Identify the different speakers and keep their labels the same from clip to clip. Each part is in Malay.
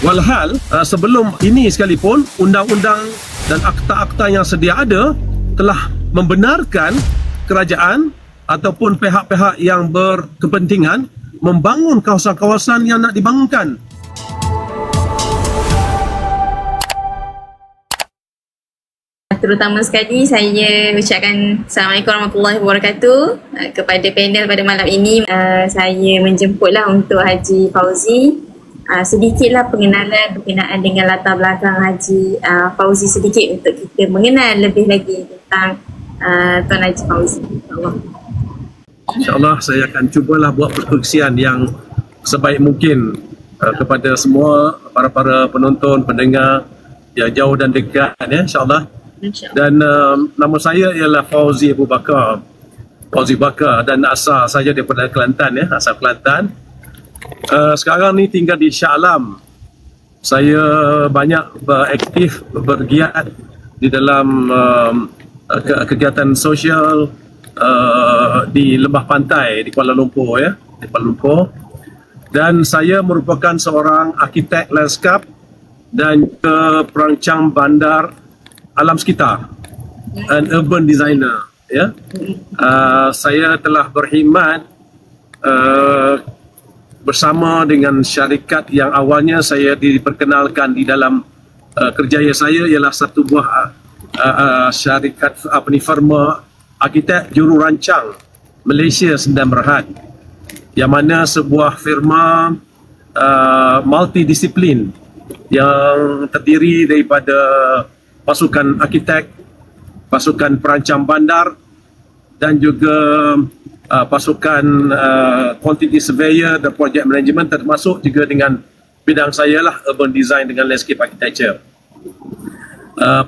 Speaker 1: Walhal sebelum ini sekalipun undang-undang dan akta-akta yang sedia ada telah membenarkan kerajaan ataupun pihak-pihak yang berkepentingan membangun kawasan-kawasan yang nak dibangunkan.
Speaker 2: Terutama sekali saya ucapkan Assalamualaikum warahmatullahi wabarakatuh kepada panel pada malam ini. Saya menjemputlah untuk Haji Fauzi. Sedikitlah pengenalan berkenaan dengan latar belakang Haji Fauzi sedikit untuk kita mengenal lebih lagi tentang Tuan Haji Fauzi.
Speaker 1: InsyaAllah saya akan cubalah buat perkongsian yang sebaik mungkin kepada semua para penonton, pendengar yang jauh dan dekat, ya, insyaAllah. Dan nama saya ialah Fauzi Abu Bakar, Fauzi Bakar, dan asal saya daripada Kelantan, ya, asal Kelantan. Sekarang ni tinggal di Shah Alam. Saya banyak beraktif, bergiat di dalam kegiatan sosial di Lembah Pantai di Kuala Lumpur, ya, di Kuala Lumpur. Dan saya merupakan seorang arkitek lanskap dan perancang bandar alam sekitar, an urban designer, ya. Saya telah berkhidmat bersama dengan syarikat yang awalnya saya diperkenalkan di dalam kerjaya saya ialah satu buah syarikat firma arkitek juru rancang Malaysia Sendang Berhad, yang mana sebuah firma multidisiplin yang terdiri daripada pasukan arkitek, pasukan perancang bandar, dan juga pasukan quantity surveyor dan project management, termasuk juga dengan bidang saya lah, urban design dengan landscape architecture.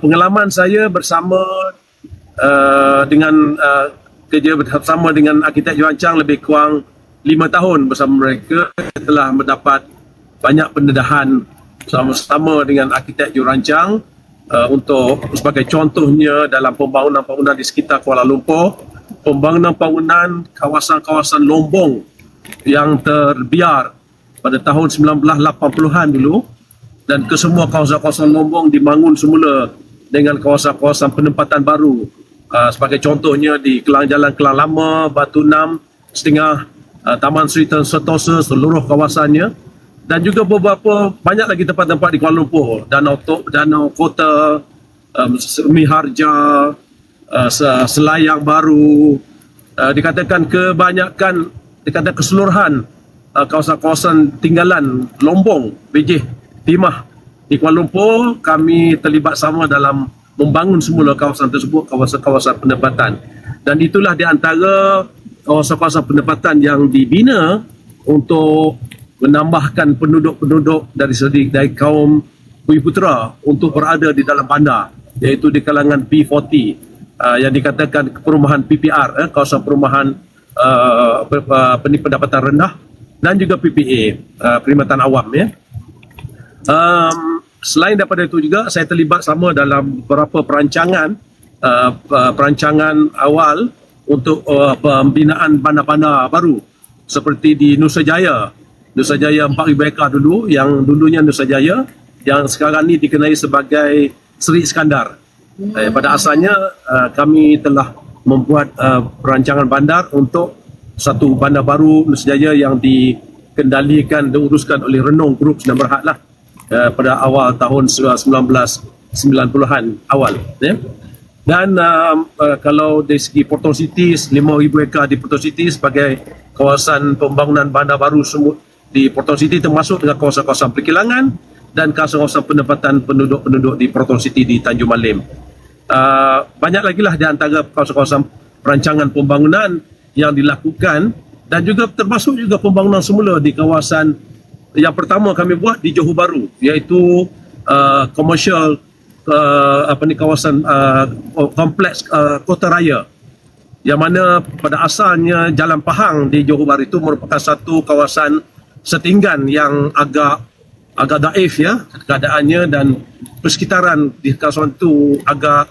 Speaker 1: Pengalaman saya bersama dengan kerja bersama dengan arkitek jurancang lebih kurang 5 tahun bersama mereka, telah mendapat banyak pendedahan bersama-sama dengan arkitek jurancang. Untuk sebagai contohnya dalam pembangunan di sekitar Kuala Lumpur, pembangunan kawasan-kawasan Lombong yang terbiar pada tahun 1980-an dulu, dan kesemua kawasan-kawasan Lombong dibangun semula dengan kawasan-kawasan penempatan baru. Sebagai contohnya di Jalan Kelang Lama, Batu Enam, Setengah, Taman Sri Sentosa, seluruh kawasannya. Dan juga beberapa banyak lagi tempat-tempat di Kuala Lumpur, Danau Kota, Miharja, Selayang Baru, dikatakan kebanyakan, dikatakan keseluruhan kawasan-kawasan tinggalan Lombong, Bijih, Timah di Kuala Lumpur, kami terlibat sama dalam membangun semula kawasan tersebut, kawasan-kawasan penempatan. Dan itulah di antara kawasan-kawasan penempatan yang dibina untuk menambahkan penduduk-penduduk dari kaum Bumiputera untuk berada di dalam bandar, iaitu di kalangan P40 yang dikatakan perumahan PPR, kawasan perumahan pendapatan rendah, dan juga PPA, perkhidmatan awam, ya. Selain daripada itu juga saya terlibat sama dalam beberapa perancangan awal untuk pembinaan bandar-bandar baru seperti di Nusa Jaya 4,000 ekar dulu, yang dulunya Nusa Jaya, yang sekarang ni dikenali sebagai Seri Iskandar. Pada asalnya kami telah membuat perancangan bandar untuk satu bandar baru Nusa Jaya yang dikendalikan dan diuruskan oleh Renong Group Sendang Berhad lah, pada awal tahun 1990-an awal, ya. Dan kalau dari segi Portong City, 5,000 ekar di Portong City sebagai kawasan pembangunan bandar baru semut di Portong City, termasuk dengan kawasan-kawasan perkilangan dan kawasan-kawasan penempatan penduduk-penduduk di Portong City di Tanjung Malim. Banyak lagi lah di antara kawasan-kawasan perancangan pembangunan yang dilakukan, dan juga termasuk juga pembangunan semula di kawasan yang pertama kami buat di Johor Bahru, iaitu commercial kawasan kompleks Kota Raya, yang mana pada asalnya Jalan Pahang di Johor Bahru itu merupakan satu kawasan setinggan yang agak daif, ya, keadaannya, dan persekitaran di kawasan itu agak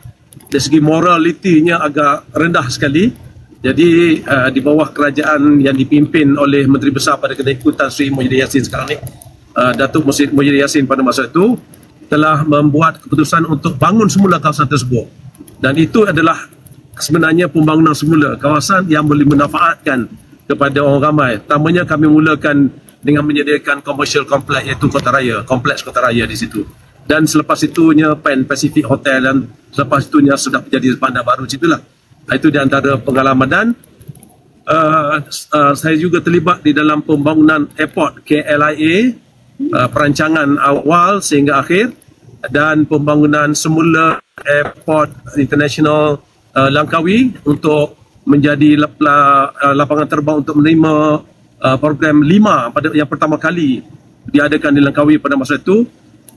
Speaker 1: dari segi moralitinya agak rendah sekali. Jadi di bawah kerajaan yang dipimpin oleh Menteri Besar pada ketika ikutan Sri Muhyiddin Yassin sekarang ni, Datuk Muhyiddin Yassin pada masa itu telah membuat keputusan untuk bangun semula kawasan tersebut. Dan itu adalah sebenarnya pembangunan semula kawasan yang boleh memanfaatkan kepada orang ramai. Pertamanya kami mulakan dengan menyediakan commercial complex, iaitu Kota Raya, kompleks Kota Raya di situ. Dan selepas itunya Pan Pacific Hotel, dan selepas itunya sudah menjadi bandar baru situlah. Itu di antara pengalaman. Dan saya juga terlibat di dalam pembangunan airport KLIA, perancangan awal sehingga akhir, dan pembangunan semula airport international Langkawi untuk menjadi lapangan terbang untuk menerima program 5 pada yang pertama kali diadakan di Langkawi pada masa itu,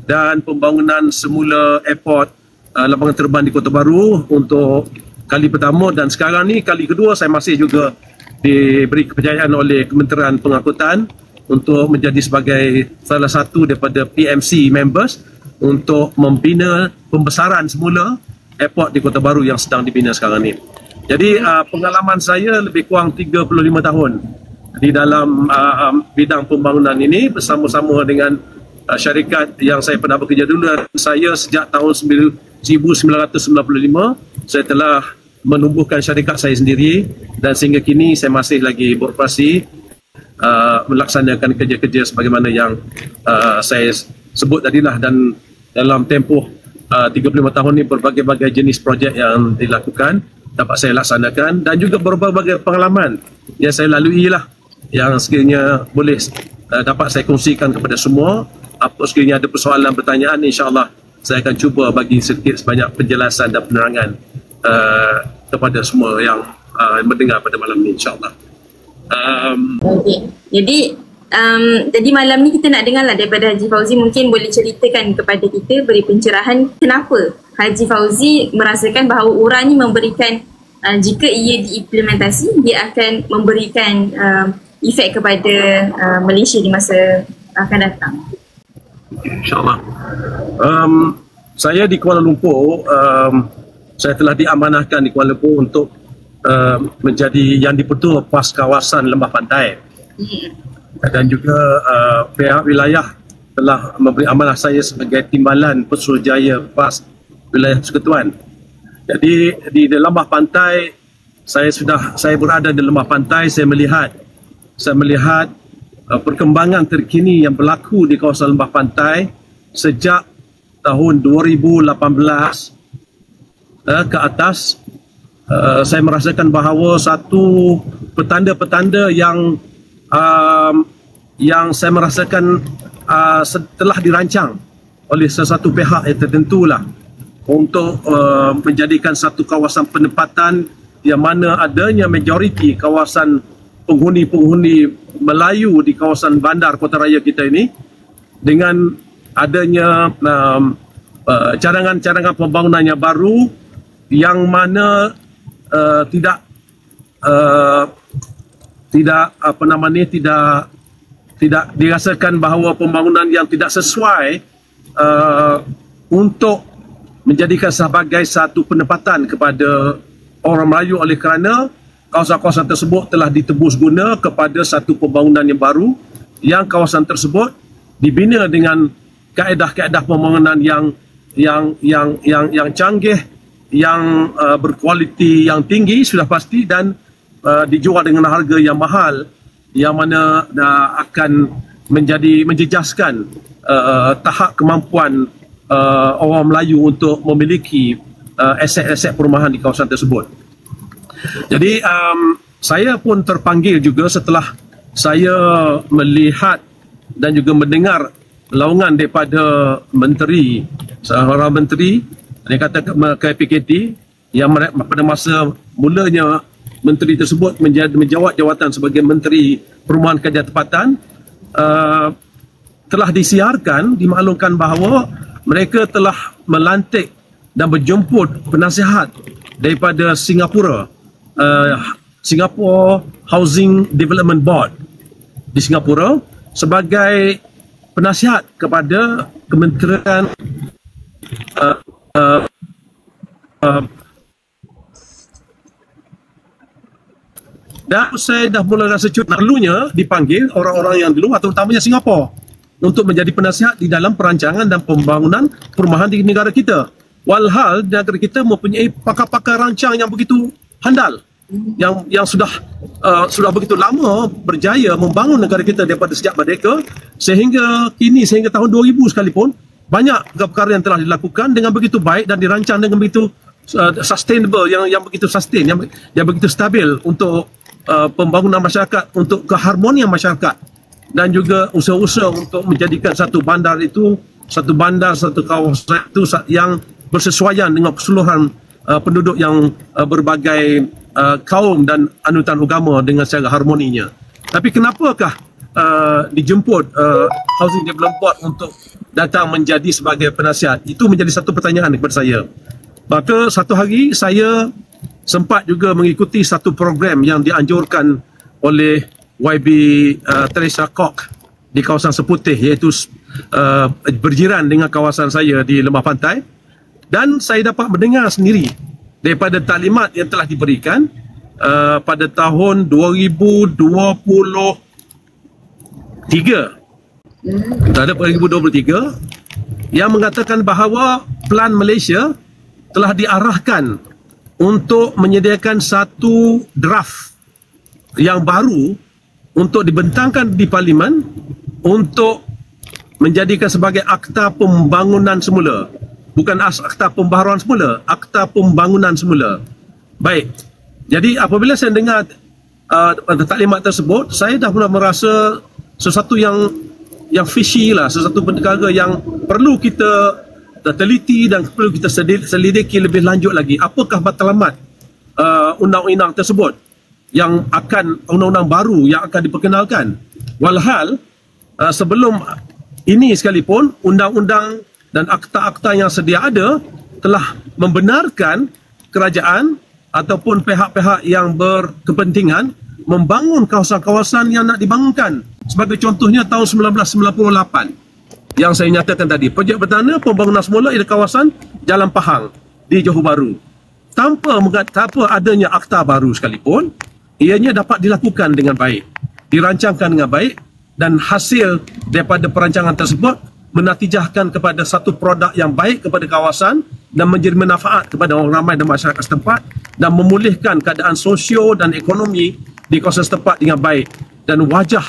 Speaker 1: dan pembangunan semula airport lapangan terbang di Kota Baru untuk kali pertama, dan sekarang ni kali kedua saya masih juga diberi kepercayaan oleh Kementerian Pengangkutan untuk menjadi sebagai salah satu daripada PMC members untuk membina pembesaran semula airport di Kota Baru yang sedang dibina sekarang ni. Jadi pengalaman saya lebih kurang 35 tahun di dalam bidang pembangunan ini bersama-sama dengan syarikat yang saya pernah bekerja dulu. Saya sejak tahun 1995 saya telah menumbuhkan syarikat saya sendiri, dan sehingga kini saya masih lagi beroperasi melaksanakan kerja-kerja sebagaimana yang saya sebut tadilah. Dan dalam tempoh 35 tahun ini berbagai-bagai jenis projek yang dilakukan dapat saya laksanakan, dan juga berbagai pengalaman yang saya lalui lah, yang sekiranya boleh dapat saya kongsikan kepada semua. Apa sekiranya ada persoalan, pertanyaan, insya-Allah saya akan cuba bagi sedikit sebanyak penjelasan dan penerangan kepada semua yang mendengar pada malam ini, insya-Allah.
Speaker 2: Okey. Jadi malam ni kita nak dengar lah daripada Haji Fauzi, mungkin boleh ceritakan kepada kita, beri pencerahan kenapa Haji Fauzi merasakan bahawa urang ni memberikan, jika ia diimplementasi, dia akan memberikan efek kepada Malaysia di masa akan datang.
Speaker 1: InsyaAllah. Saya di Kuala Lumpur, saya telah diamanahkan di Kuala Lumpur untuk menjadi yang dipertua PAS kawasan lembah pantai. Dan juga pihak wilayah telah memberi amanah saya sebagai timbalan Pesuruhjaya PAS wilayah Persekutuan. Jadi di lembah pantai, saya berada di lembah pantai, saya melihat perkembangan terkini yang berlaku di kawasan lembah pantai sejak tahun 2018 ke atas. Saya merasakan bahawa satu petanda-petanda yang saya merasakan telah dirancang oleh sesuatu pihak yang tertentulah untuk menjadikan satu kawasan penempatan yang mana adanya majoriti kawasan penghuni-penghuni Melayu di kawasan bandar Kota Raya kita ini, dengan adanya cadangan-cadangan pembangunan yang baru yang mana tidak dirasakan bahawa pembangunan yang tidak sesuai untuk menjadikan sebagai satu penempatan kepada orang Melayu, oleh kerana kawasan-kawasan tersebut telah ditebus guna kepada satu pembangunan yang baru, yang kawasan tersebut dibina dengan kaedah-kaedah pembangunan yang canggih, yang berkualiti yang tinggi sudah pasti, dan dijual dengan harga yang mahal, yang mana akan menjejaskan tahap kemampuan orang Melayu untuk memiliki aset-aset perumahan di kawasan tersebut. Jadi saya pun terpanggil juga setelah saya melihat dan juga mendengar laungan daripada menteri, seorang menteri yang kata ke PKT, yang pada masa mulanya menteri tersebut menjawat jawatan sebagai Menteri Perumahan Kerjaan Tempatan, telah disiarkan, dimaklumkan bahawa mereka telah melantik dan berjemput penasihat daripada Singapura, Singapore Housing Development Board di Singapura, sebagai penasihat kepada Kementerian dan saya dah mula rasa perlunya dipanggil orang-orang yang di luar, terutamanya Singapura, untuk menjadi penasihat di dalam perancangan dan pembangunan perumahan di negara kita. Walhal negara kita mempunyai pakar-pakar rancang yang begitu handal, yang sudah begitu lama berjaya membangun negara kita daripada sejak merdeka sehingga kini, sehingga tahun 2000 sekalipun, banyak perkara yang telah dilakukan dengan begitu baik dan dirancang dengan begitu sustainable, yang begitu sustain, yang begitu stabil untuk pembangunan masyarakat, untuk keharmonian masyarakat, dan juga usaha-usaha untuk menjadikan satu bandar, satu kawasan itu yang bersesuaian dengan keseluruhan penduduk yang berbagai kaum dan anutan agama dengan secara harmoninya. Tapi kenapakah dijemput Housing Development Board untuk datang menjadi sebagai penasihat? Itu menjadi satu pertanyaan kepada saya. Maka satu hari saya sempat juga mengikuti satu program yang dianjurkan oleh YB Teresa Kok di kawasan Seputih, iaitu berjiran dengan kawasan saya di Lembah Pantai, dan saya dapat mendengar sendiri daripada taklimat yang telah diberikan pada tahun 2023 yang mengatakan bahawa Pelan Malaysia telah diarahkan untuk menyediakan satu draft yang baru untuk dibentangkan di Parlimen untuk menjadikan sebagai akta pembangunan semula. Bukan akta pembaharuan semula, akta pembangunan semula. Baik, jadi apabila saya dengar taklimat tersebut, saya dah mula merasa sesuatu yang fishy lah, sesuatu perkara yang perlu kita teliti dan perlu kita selidiki lebih lanjut lagi. Apakah matlamat undang-undang tersebut yang akan, undang-undang baru yang akan diperkenalkan? Walhal sebelum ini sekalipun, undang-undang dan akta-akta yang sedia ada telah membenarkan kerajaan ataupun pihak-pihak yang berkepentingan membangun kawasan-kawasan yang nak dibangunkan. Sebagai contohnya tahun 1998 yang saya nyatakan tadi, projek perdana pembangunan semula ialah kawasan Jalan Pahang di Johor Bahru. Tanpa adanya akta baru sekalipun, ianya dapat dilakukan dengan baik, dirancangkan dengan baik, dan hasil daripada perancangan tersebut menatijahkan kepada satu produk yang baik kepada kawasan dan menjadi manfaat kepada orang ramai dan masyarakat setempat, dan memulihkan keadaan sosio dan ekonomi di kawasan setempat dengan baik. Dan wajah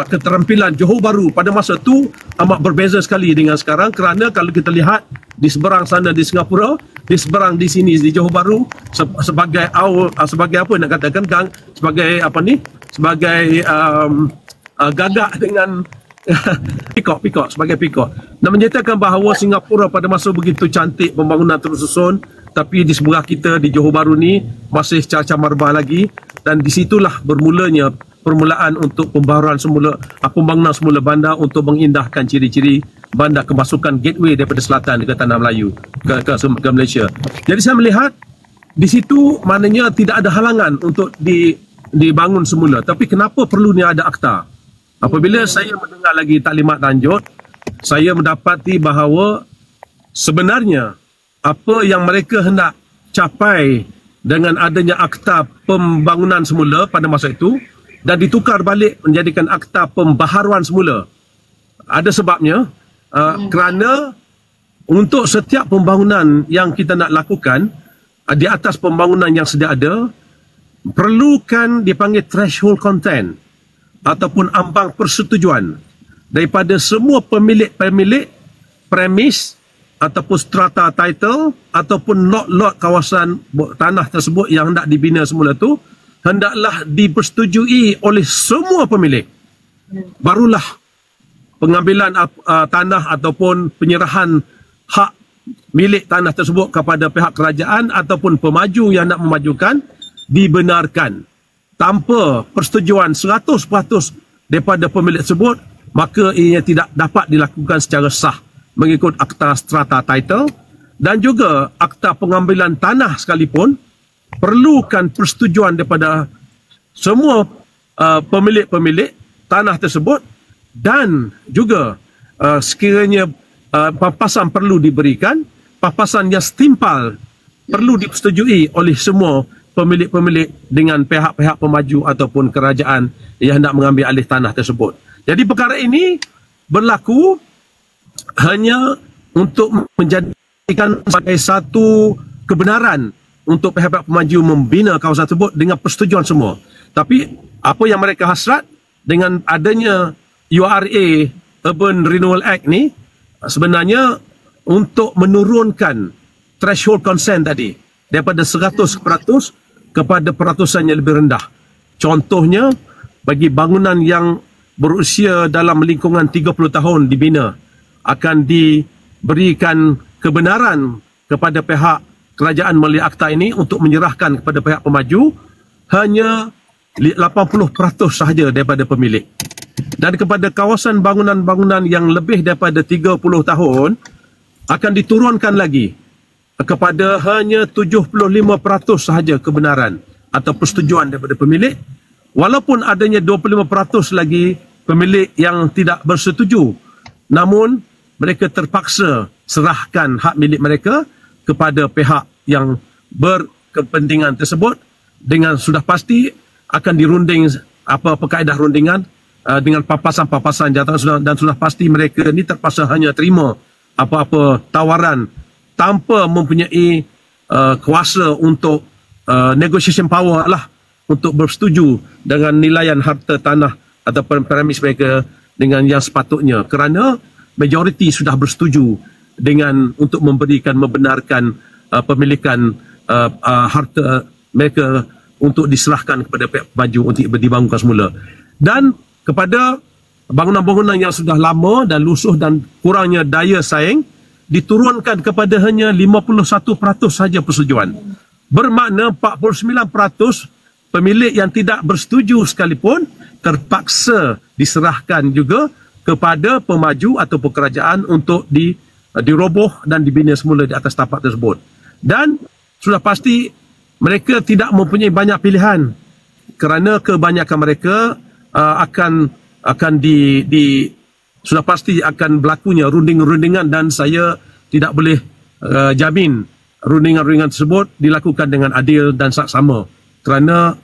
Speaker 1: keterampilan Johor Bahru pada masa itu amat berbeza sekali dengan sekarang, kerana kalau kita lihat di seberang sana di Singapura, di seberang di sini di Johor Bahru, sebagai apa nak katakan, sebagai gagak dengan pikok sebagai pikok, dan menyatakan bahawa Singapura pada masa begitu cantik, pembangunan tersusun, tapi di sebelah kita di Johor Bahru ni masih camar-camar lagi. Dan disitulah bermulanya permulaan untuk pembaharuan pembangunan semula bandar untuk mengindahkan ciri-ciri bandar kemasukan gateway daripada selatan ke Tanah Melayu, ke Malaysia. Jadi saya melihat di situ maknanya tidak ada halangan untuk dibangun semula. Tapi kenapa perlunya ada akta? Apabila saya mendengar lagi taklimat lanjut, saya mendapati bahawa sebenarnya apa yang mereka hendak capai dengan adanya akta pembangunan semula pada masa itu dan ditukar balik menjadikan akta pembaharuan semula, ada sebabnya. Kerana untuk setiap pembangunan yang kita nak lakukan di atas pembangunan yang sedia ada, perlukan dipanggil threshold content ataupun ambang persetujuan daripada semua pemilik premis ataupun strata title ataupun lot kawasan tanah tersebut yang hendak dibina semula tu, hendaklah dipersetujui oleh semua pemilik. Barulah pengambilan tanah ataupun penyerahan hak milik tanah tersebut kepada pihak kerajaan ataupun pemaju yang nak memajukan dibenarkan. Tanpa persetujuan 100% daripada pemilik tersebut, maka ia tidak dapat dilakukan secara sah mengikut akta strata title. Dan juga akta pengambilan tanah sekalipun perlukan persetujuan daripada semua pemilik-pemilik tanah tersebut, dan juga sekiranya papasan perlu diberikan, papasan yang setimpal perlu disetujui oleh semua pemilik-pemilik dengan pihak-pihak pemaju ataupun kerajaan yang hendak mengambil alih tanah tersebut. Jadi perkara ini berlaku hanya untuk menjadikan sebagai satu kebenaran untuk pihak-pihak pemaju membina kawasan tersebut dengan persetujuan semua. Tapi apa yang mereka hasrat dengan adanya URA Urban Renewal Act ni sebenarnya untuk menurunkan threshold consent tadi daripada 100% kepada peratusan yang lebih rendah. Contohnya, bagi bangunan yang berusia dalam lingkungan 30 tahun dibina, akan diberikan kebenaran kepada pihak kerajaan melalui akta ini untuk menyerahkan kepada pihak pemaju hanya 80% sahaja daripada pemilik. Dan kepada kawasan bangunan-bangunan yang lebih daripada 30 tahun akan diturunkan lagi kepada hanya 75% sahaja kebenaran atau persetujuan daripada pemilik, walaupun adanya 25% lagi pemilik yang tidak bersetuju, namun mereka terpaksa serahkan hak milik mereka kepada pihak yang berkepentingan tersebut dengan sudah pasti akan dirunding apa-apa kaedah rundingan dengan papasan-papasan jawatan dan sudah pasti mereka ni terpaksa hanya terima apa-apa tawaran tanpa mempunyai kuasa untuk negotiation power lah untuk bersetuju dengan nilaian harta tanah atau premis mereka dengan yang sepatutnya, kerana majoriti sudah bersetuju dengan untuk membenarkan pemilikan harta mereka untuk diserahkan kepada pihak pemaju untuk dibangunkan semula. Dan kepada bangunan-bangunan yang sudah lama dan lusuh dan kurangnya daya saing diturunkan kepada hanya 51% saja persetujuan. Bermakna 49% pemilik yang tidak bersetuju sekalipun terpaksa diserahkan juga kepada pemaju atau kerajaan untuk diroboh dan dibina semula di atas tapak tersebut. Dan sudah pasti mereka tidak mempunyai banyak pilihan kerana kebanyakan mereka akan sudah pasti akan berlakunya runding-rundingan, dan saya tidak boleh jamin rundingan-rundingan tersebut dilakukan dengan adil dan saksama, kerana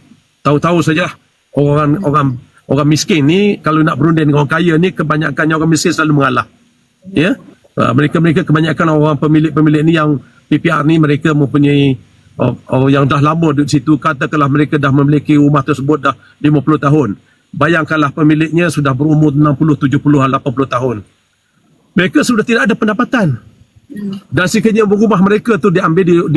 Speaker 1: tahu-tahu saja orang miskin ni kalau nak berunding dengan orang kaya ni, kebanyakannya orang miskin selalu mengalah. Ya, mereka kebanyakan orang pemilik ni yang PPR ni mereka mempunyai yang dah lama di situ, katakanlah mereka dah memiliki rumah tersebut dah 50 tahun. Bayangkanlah pemiliknya sudah berumur 60, 70, 80 tahun. Mereka sudah tidak ada pendapatan. Dan sekiranya rumah mereka tu diambil,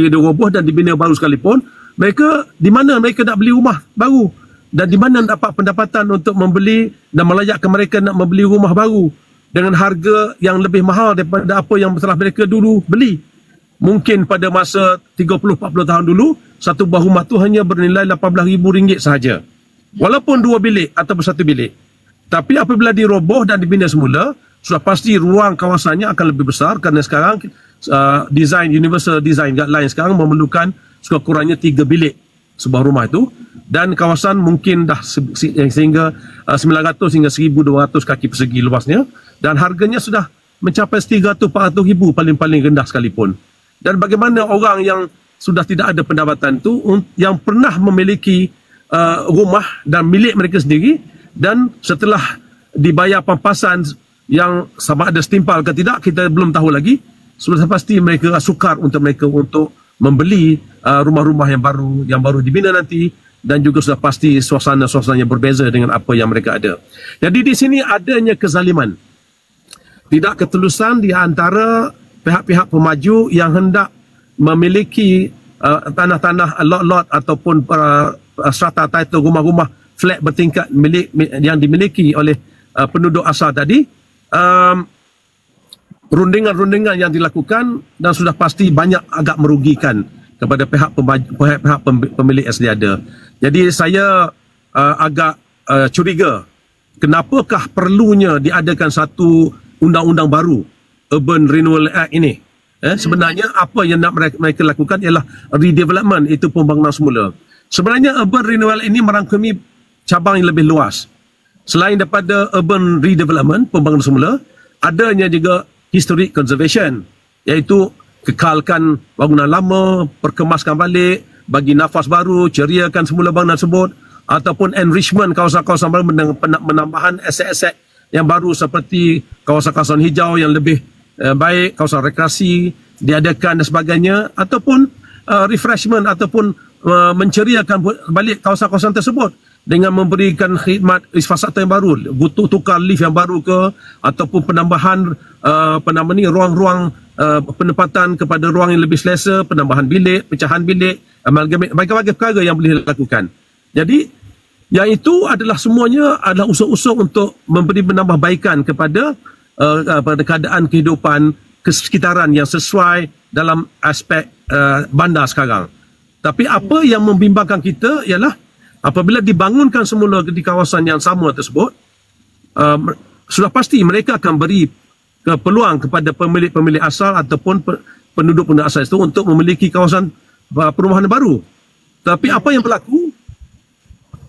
Speaker 1: diroboh dan dibina baru sekalipun, mereka di mana mereka nak beli rumah baru? Dan di mana dapat pendapatan untuk membeli dan melayakkan mereka nak membeli rumah baru dengan harga yang lebih mahal daripada apa yang telah mereka dulu beli? Mungkin pada masa 30-40 tahun dulu, satu buah rumah tu hanya bernilai RM18,000 sahaja. Walaupun 2 bilik atau 1 bilik. Tapi apabila diroboh dan dibina semula, sudah pasti ruang kawasannya akan lebih besar, kerana sekarang Universal Design Guidelines sekarang memerlukan sekurang-kurangnya 3 bilik sebuah rumah itu, dan kawasan mungkin dah sehingga 900 hingga 1,200 kaki persegi luasnya, dan harganya sudah mencapai 300-400 ribu paling-paling rendah sekalipun. Dan bagaimana orang yang sudah tidak ada pendapatan itu, yang pernah memiliki rumah dan milik mereka sendiri, dan setelah dibayar pampasan yang sama ada setimpal ke tidak, kita belum tahu lagi, sudah pasti mereka sukar untuk membeli rumah-rumah yang baru dibina nanti, dan juga sudah pasti suasana-suasananya berbeza dengan apa yang mereka ada. Jadi di sini adanya kezaliman, tidak ketulusan di antara pihak-pihak pemaju yang hendak memiliki tanah-tanah lot-lot ataupun strata title rumah-rumah flat bertingkat yang dimiliki oleh penduduk asal tadi. Rundingan-rundingan yang dilakukan dan sudah pasti banyak agak merugikan kepada pihak pemilik asli ada. Jadi saya agak curiga kenapakah perlunya diadakan satu undang-undang baru, Urban Renewal Act ini. Sebenarnya apa yang nak mereka lakukan ialah redevelopment, itu pembangunan semula. Sebenarnya Urban Renewal ini merangkumi cabang yang lebih luas. Selain daripada urban redevelopment, pembangunan semula, adanya juga historic conservation, iaitu kekalkan bangunan lama, perkemaskan balik, bagi nafas baru, ceriakan semula bangunan tersebut, ataupun enrichment kawasan-kawasan baru dengan penambahan aset-aset yang baru seperti kawasan-kawasan hijau yang lebih baik, kawasan rekreasi diadakan dan sebagainya, ataupun refreshment ataupun menceriakan balik kawasan-kawasan tersebut dengan memberikan khidmat infrastruktur yang baru, butuh tukar lift yang baru ke, ataupun penambahan ruang-ruang penempatan kepada ruang yang lebih selesa, penambahan bilik, pecahan bilik, berbagai perkara yang boleh dilakukan. Jadi yang itu adalah semuanya adalah usaha-usaha untuk memberi penambahbaikan kepada pada keadaan kehidupan kesekitaran yang sesuai dalam aspek bandar sekarang. Tapi apa yang membimbangkan kita ialah apabila dibangunkan semula di kawasan yang sama tersebut, sudah pasti mereka akan beri peluang kepada pemilik-pemilik asal ataupun penduduk-penduduk asal itu untuk memiliki kawasan perumahan baru. Tapi apa yang berlaku?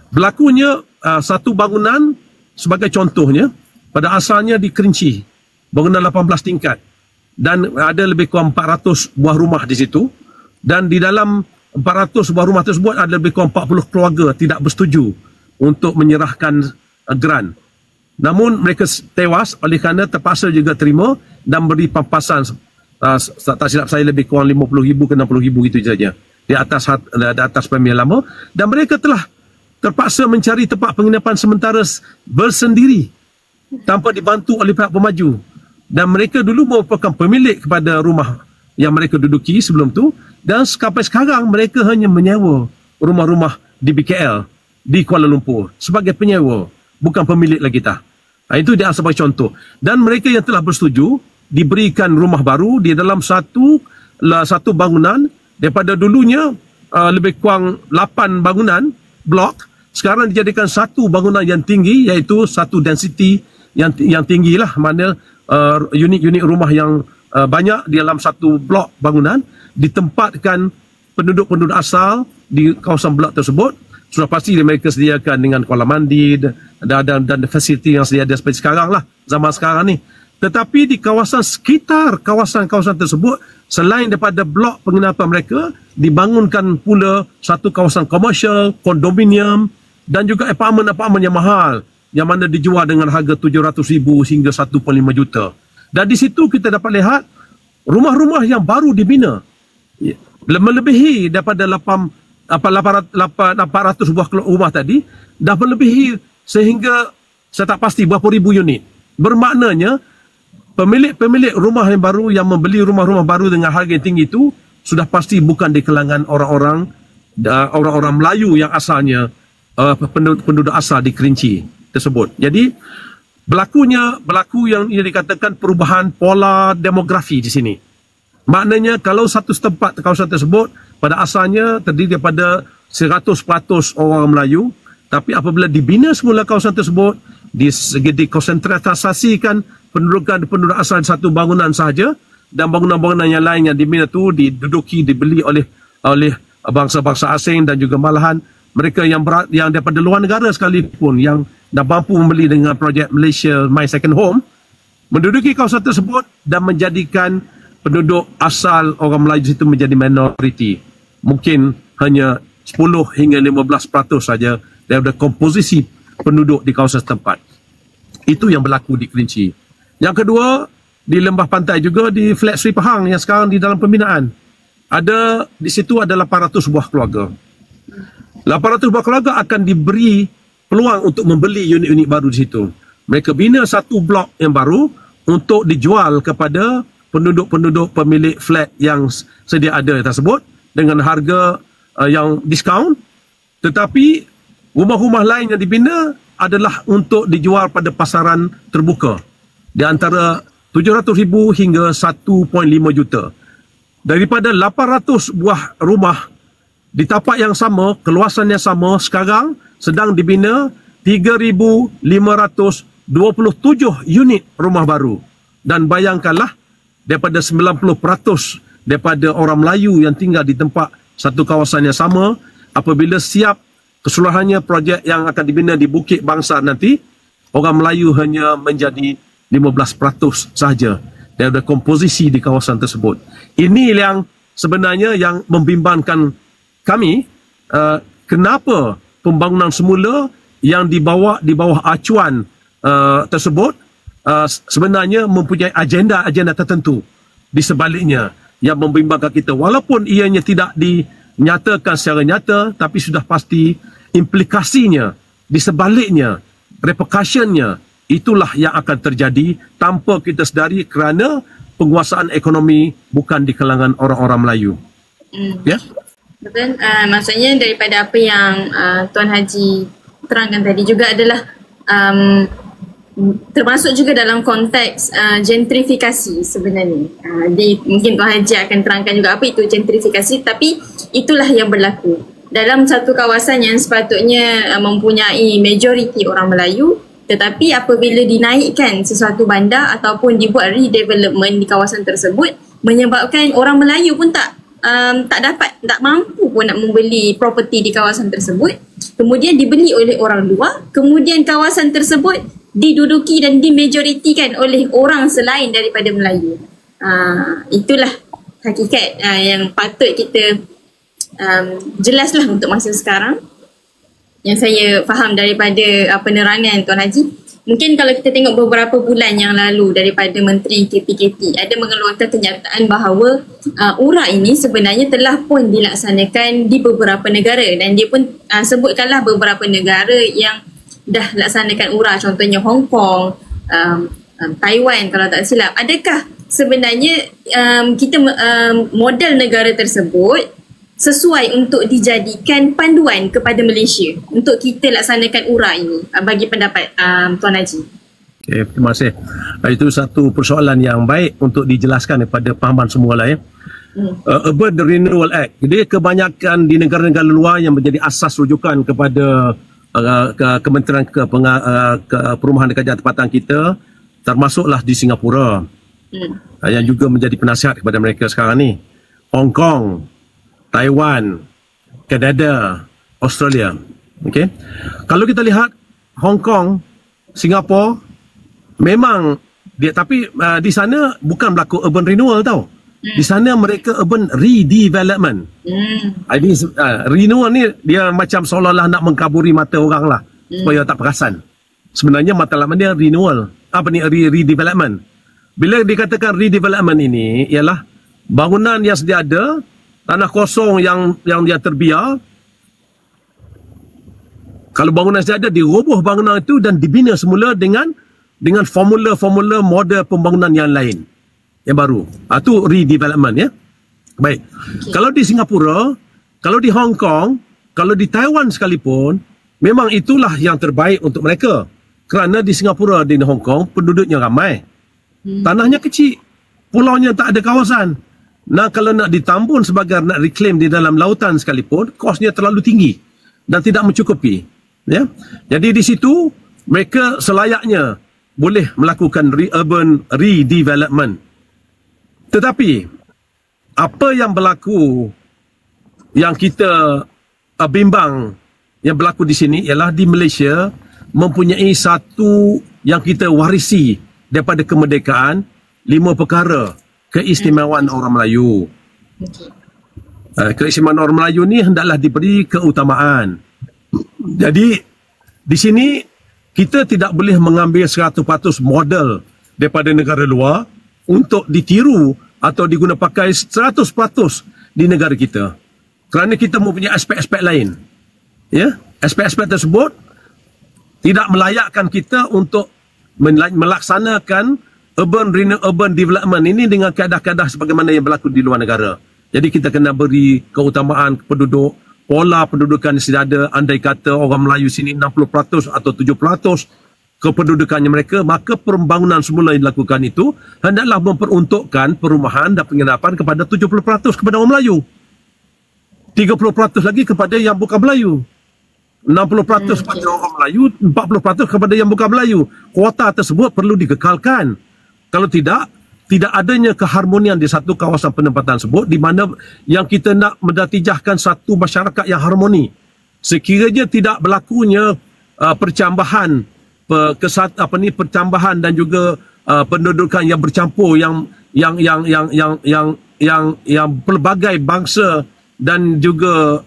Speaker 1: Berlakunya satu bangunan sebagai contohnya, pada asalnya di Kerinci, bangunan 18 tingkat, dan ada lebih kurang 400 buah rumah di situ, dan di dalam 400 buah rumah tersebut ada lebih kurang 40 keluarga tidak bersetuju untuk menyerahkan grant. Namun mereka tewas oleh kerana terpaksa juga terima dan beri pampasan, tak silap saya lebih kurang 50,000 ke 60,000 itu saja di atas pemilihan lama, dan mereka telah terpaksa mencari tempat penginapan sementara bersendiri tanpa dibantu oleh pihak pemaju, dan mereka dulu merupakan pemilik kepada rumah yang mereka duduki sebelum tu, dan sampai sekarang mereka hanya menyewa rumah-rumah di BKL, di Kuala Lumpur sebagai penyewa, bukan pemilik lagi dah. Itu dia sebagai contoh. Dan mereka yang telah bersetuju diberikan rumah baru di dalam satu bangunan. Daripada dulunya lebih kurang 8 bangunan blok, sekarang dijadikan satu bangunan yang tinggi, iaitu satu density yang tinggi lah, mana unit-unit rumah yang banyak di dalam satu blok bangunan, ditempatkan penduduk-penduduk asal di kawasan blok tersebut. Sudah pasti mereka sediakan dengan kolam mandi dan fasiliti yang sedia seperti sekarang lah, zaman sekarang ni. Tetapi di kawasan sekitar kawasan-kawasan tersebut, selain daripada blok penginapan mereka, dibangunkan pula satu kawasan komersial, kondominium, dan juga apartmen-apartmen yang mahal, yang mana dijual dengan harga 700,000 hingga 1.5 juta. Dan di situ kita dapat lihat rumah-rumah yang baru dibina melebihi daripada 800 buah rumah tadi, dah melebihi sehingga saya tak pasti berapa ribu unit. Bermaknanya pemilik-pemilik rumah yang baru yang membeli rumah-rumah baru dengan harga yang tinggi itu sudah pasti bukan di kalangan orang-orang Melayu yang asalnya penduduk asal di Kerinci tersebut. Jadi berlaku yang dikatakan perubahan pola demografi di sini. Maknanya kalau satu tempat kawasan tersebut pada asalnya terdiri daripada 100% orang Melayu, tapi apabila dibina semula kawasan tersebut, dikonsentrasikan penduduk asal di satu bangunan sahaja, dan bangunan-bangunan yang lain yang dibina itu dibeli oleh bangsa-bangsa asing, dan juga malahan mereka yang daripada luar negara sekalipun yang dah mampu membeli dengan projek Malaysia My Second Home, menduduki kawasan tersebut dan menjadikan penduduk asal orang Melayu itu menjadi minoriti. Mungkin hanya 10 hingga 15% saja daripada komposisi penduduk di kawasan setempat. Itu yang berlaku di Kerinci. Yang kedua, di Lembah Pantai juga, di Flat Sri Pahang yang sekarang di dalam pembinaan. Di situ ada 800 buah keluarga. 800 buah keluarga akan diberi peluang untuk membeli unit-unit baru di situ. Mereka bina satu blok yang baru untuk dijual kepada penduduk-penduduk pemilik flat yang sedia ada tersebut dengan harga yang diskaun. Tetapi rumah-rumah lain yang dibina adalah untuk dijual pada pasaran terbuka di antara 700,000 hingga 1.5 juta. Daripada 800 buah rumah di tapak yang sama, keluasan yang sama, sekarang sedang dibina 3,527 unit rumah baru. Dan bayangkanlah, daripada 90% daripada orang Melayu yang tinggal di tempat satu kawasan yang sama, apabila siap keseluruhannya projek yang akan dibina di Bukit Bangsa nanti, orang Melayu hanya menjadi 15% sahaja daripada komposisi di kawasan tersebut. Ini yang sebenarnya yang membimbangkan kami, kenapa pembangunan semula yang di bawah acuan tersebut sebenarnya mempunyai agenda-agenda tertentu di sebaliknya yang membimbangkan kita, walaupun ianya tidak dinyatakan secara nyata, tapi sudah pasti implikasinya di sebaliknya, repercussionnya itulah yang akan terjadi tanpa kita sedari kerana penguasaan ekonomi bukan di kalangan orang-orang Melayu. Ya?
Speaker 2: Betul. Maksudnya daripada apa yang Tuan Haji terangkan tadi juga adalah termasuk juga dalam konteks gentrifikasi sebenarnya. Mungkin Tuan Haji akan terangkan juga apa itu gentrifikasi, tapi itulah yang berlaku dalam satu kawasan yang sepatutnya mempunyai majoriti orang Melayu, tetapi apabila dinaikkan sesuatu bandar ataupun dibuat redevelopment di kawasan tersebut, menyebabkan orang Melayu pun tak mampu pun nak membeli properti di kawasan tersebut, kemudian dibeli oleh orang luar, kemudian kawasan tersebut diduduki dan dimajoritikan oleh orang selain daripada Melayu. Itulah hakikat yang patut kita jelaslah untuk masa sekarang, yang saya faham daripada penerangan Tuan Haji. Mungkin kalau kita tengok beberapa bulan yang lalu daripada Menteri KPKP ada mengeluarkan kenyataan bahawa URA ini sebenarnya telah pun dilaksanakan di beberapa negara, dan dia pun sebutkanlah beberapa negara yang dah laksanakan URA, contohnya Hong Kong, Taiwan kalau tak silap. Adakah sebenarnya kita model negara tersebut sesuai untuk dijadikan panduan kepada Malaysia untuk kita laksanakan URA ini, bagi pendapat Tuan Haji?
Speaker 1: Okay, terima kasih. Itu satu persoalan yang baik untuk dijelaskan kepada pahaman semua lah ya. Urban Renewal Act, jadi kebanyakan di negara-negara luar yang menjadi asas rujukan kepada Kementerian Perumahan dan Kerajaan Tempatan kita, termasuklah di Singapura yang juga menjadi penasihat kepada mereka sekarang ni, Hong Kong, Taiwan, Kanada, Australia. Okay. Kalau kita lihat Hong Kong, Singapura, memang dia, tapi di sana bukan berlaku urban renewal tau. Di sana mereka urban redevelopment. Ini renewal ni dia macam seolah-olah nak mengkaburi mata orang lah, supaya tak perasan. Sebenarnya matlamat dia renewal. Apa ni redevelopment? Bila dikatakan redevelopment ini ialah bangunan yang sedia ada, tanah kosong yang dia terbiar. Kalau bangunan sedia ada, diroboh bangunan itu dan dibina semula dengan formula-formula model pembangunan yang lain, yang baru. Itu redevelopment ya. Baik. Kalau di Singapura, kalau di Hong Kong, kalau di Taiwan sekalipun, memang itulah yang terbaik untuk mereka. Kerana di Singapura, di Hong Kong, penduduknya ramai. Tanahnya kecil. Pulaunya tak ada kawasan. Nah, kalau nak ditambun sebagai nak reclaim di dalam lautan sekalipun, kosnya terlalu tinggi dan tidak mencukupi. Ya, jadi di situ mereka selayaknya boleh melakukan urban redevelopment. Tetapi apa yang berlaku, yang kita bimbang yang berlaku di sini ialah di Malaysia mempunyai satu yang kita warisi daripada kemerdekaan, 5 perkara keistimewaan orang Melayu. Keistimewaan orang Melayu ni hendaklah diberi keutamaan. Jadi di sini kita tidak boleh mengambil 100% model daripada negara luar untuk ditiru atau diguna pakai 100% di negara kita. Kerana kita mempunyai aspek-aspek lain. Ya, aspek-aspek tersebut tidak melayakkan kita untuk melaksanakan urban development ini dengan kaedah-kaedah sebagaimana yang berlaku di luar negara. Jadi kita kena beri keutamaan penduduk, pola pendudukan yang sudah ada. Andai kata orang Melayu sini 60% atau 70% kependudukannya mereka, maka pembangunan semula yang dilakukan itu hendaklah memperuntukkan perumahan dan penginapan kepada 70% kepada orang Melayu, 30% lagi kepada yang bukan Melayu, 60% kepada orang Melayu, 40% kepada yang bukan Melayu. Kuota tersebut perlu dikekalkan. Kalau tidak adanya keharmonian di satu kawasan penempatan tersebut, di mana yang kita nak mendatijahkan satu masyarakat yang harmoni. Sekiranya tidak berlakunya percambahan, percambahan dan juga pendudukan yang bercampur yang pelbagai bangsa dan juga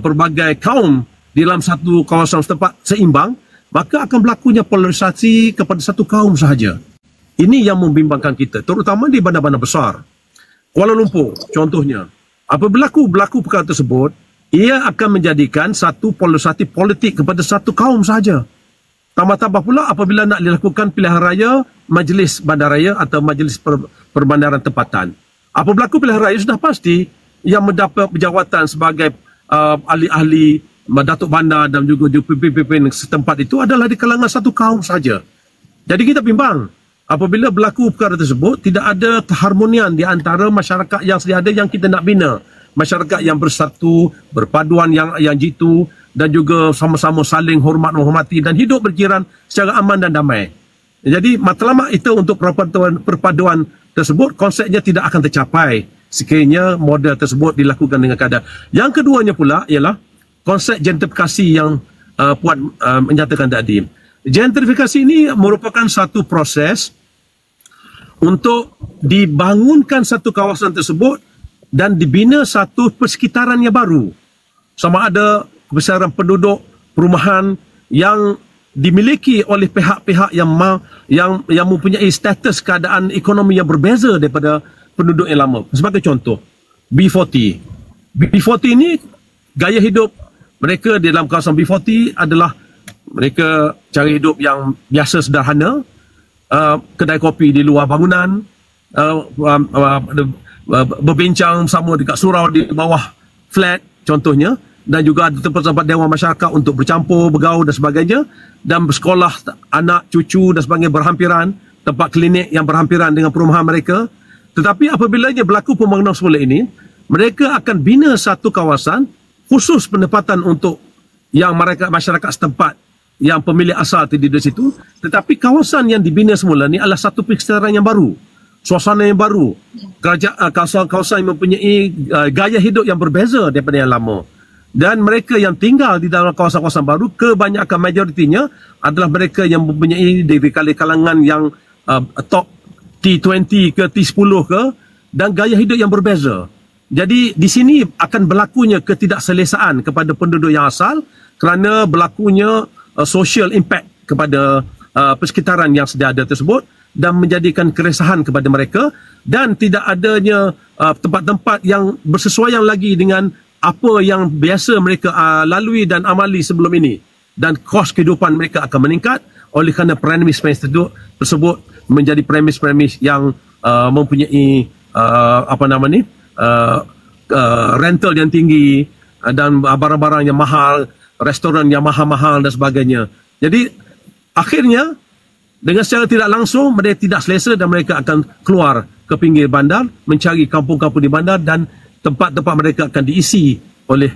Speaker 1: pelbagai kaum di dalam satu kawasan setempat seimbang, maka akan berlakunya polarisasi kepada satu kaum sahaja. Ini yang membimbangkan kita, terutama di bandar-bandar besar. Kuala Lumpur, contohnya. Apabila berlaku perkara tersebut, ia akan menjadikan satu polarisasi politik kepada satu kaum sahaja. Tambah-tambah pula apabila nak dilakukan pilihan raya majlis bandaraya atau majlis perbandaran tempatan. Apabila berlaku pilihan raya, sudah pasti yang mendapat jawatan sebagai ahli-ahli Datuk Bandar dan juga pemimpin setempat itu adalah di kalangan satu kaum saja. Jadi kita bimbang apabila berlaku perkara tersebut, tidak ada keharmonian di antara masyarakat yang sedia ada yang kita nak bina. Masyarakat yang bersatu, berpaduan yang jitu dan juga sama-sama saling hormat menghormati dan hidup berjiran secara aman dan damai. Jadi matlamat itu untuk perpaduan tersebut konsepnya tidak akan tercapai sekiranya model tersebut dilakukan dengan kadar. Yang keduanya pula ialah konsep gentrifikasi yang Puan menyatakan tadi. Gentrifikasi ini merupakan satu proses untuk dibangunkan satu kawasan tersebut dan dibina satu persekitaran yang baru. Sama ada kebesaran penduduk perumahan yang dimiliki oleh pihak-pihak yang mempunyai status keadaan ekonomi yang berbeza daripada penduduk yang lama. Sebagai contoh, B40. B40 ini gaya hidup mereka di dalam kawasan B40 adalah mereka cara hidup yang biasa sederhana, kedai kopi di luar bangunan, berbincang sama dekat surau di bawah flat contohnya, dan juga ada tempat-tempat dewan masyarakat untuk bercampur, bergaul dan sebagainya, dan bersekolah anak, cucu dan sebagainya berhampiran, tempat klinik yang berhampiran dengan perumahan mereka. Tetapi apabila berlaku pembangunan semula ini, mereka akan bina satu kawasan khusus penempatan untuk yang masyarakat setempat yang pemilik asal tidur di situ, tetapi kawasan yang dibina semula ni adalah satu persekitaran yang baru, suasana yang baru, kawasan yang mempunyai gaya hidup yang berbeza daripada yang lama. Dan mereka yang tinggal di dalam kawasan-kawasan baru, kebanyakan majoritinya adalah mereka yang mempunyai dari kalangan yang top T20 ke T10 ke, dan gaya hidup yang berbeza. Jadi di sini akan berlakunya ketidakselesaan kepada penduduk yang asal kerana berlakunya social impact kepada persekitaran yang sedia ada tersebut dan menjadikan keresahan kepada mereka, dan tidak adanya tempat-tempat yang bersesuaian lagi dengan apa yang biasa mereka lalui dan amali sebelum ini, dan kos kehidupan mereka akan meningkat oleh kerana premis-premis tersebut menjadi premis-premis yang mempunyai rental yang tinggi dan barang-barang yang mahal, restoran yang mahal-mahal dan sebagainya. Jadi akhirnya dengan secara tidak langsung mereka tidak selesa dan mereka akan keluar ke pinggir bandar mencari kampung-kampung di bandar, dan tempat-tempat mereka akan diisi oleh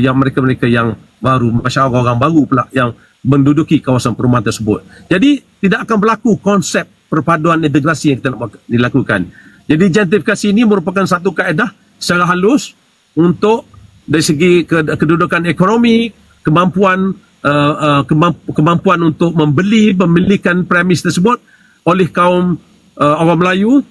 Speaker 1: yang mereka-mereka yang baru, masyarakat orang baru pula yang menduduki kawasan perumahan tersebut. Jadi tidak akan berlaku konsep perpaduan integrasi yang kita nak dilakukan. Jadi gentrifikasi ini merupakan satu kaedah secara halus untuk dari segi kedudukan ekonomi, kemampuan untuk memilikan premis tersebut oleh kaum orang Melayu,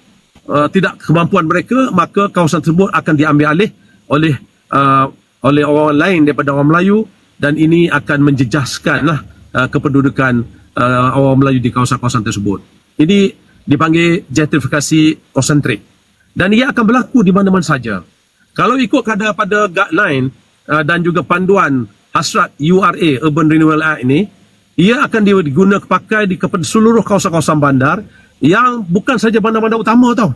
Speaker 1: tidak kemampuan mereka, maka kawasan tersebut akan diambil alih oleh orang lain daripada orang Melayu, dan ini akan menjejaskanlah kependudukan orang Melayu di kawasan-kawasan tersebut. Ini dipanggil gentrifikasi konsentrik, dan ia akan berlaku di mana-mana saja. Kalau ikut pada guideline dan juga panduan hasrat URA, Urban Renewal Act ini, ia akan digunakan pakai kepada seluruh kawasan-kawasan bandar yang bukan saja bandar-bandar utama tau.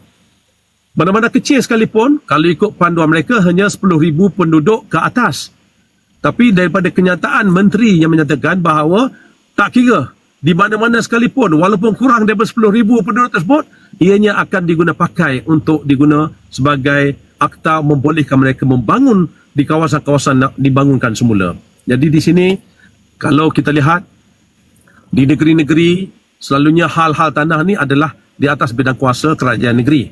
Speaker 1: Bandar-bandar kecil sekalipun, kalau ikut panduan mereka hanya 10,000 penduduk ke atas. Tapi daripada kenyataan menteri yang menyatakan bahawa tak kira di mana-mana sekalipun, walaupun kurang daripada 10,000 penduduk tersebut, ianya akan digunakan pakai untuk diguna sebagai akta membolehkan mereka membangun di kawasan-kawasan nak dibangunkan semula. Jadi di sini kalau kita lihat di negeri-negeri, selalunya hal-hal tanah ni adalah di atas bidang kuasa kerajaan negeri.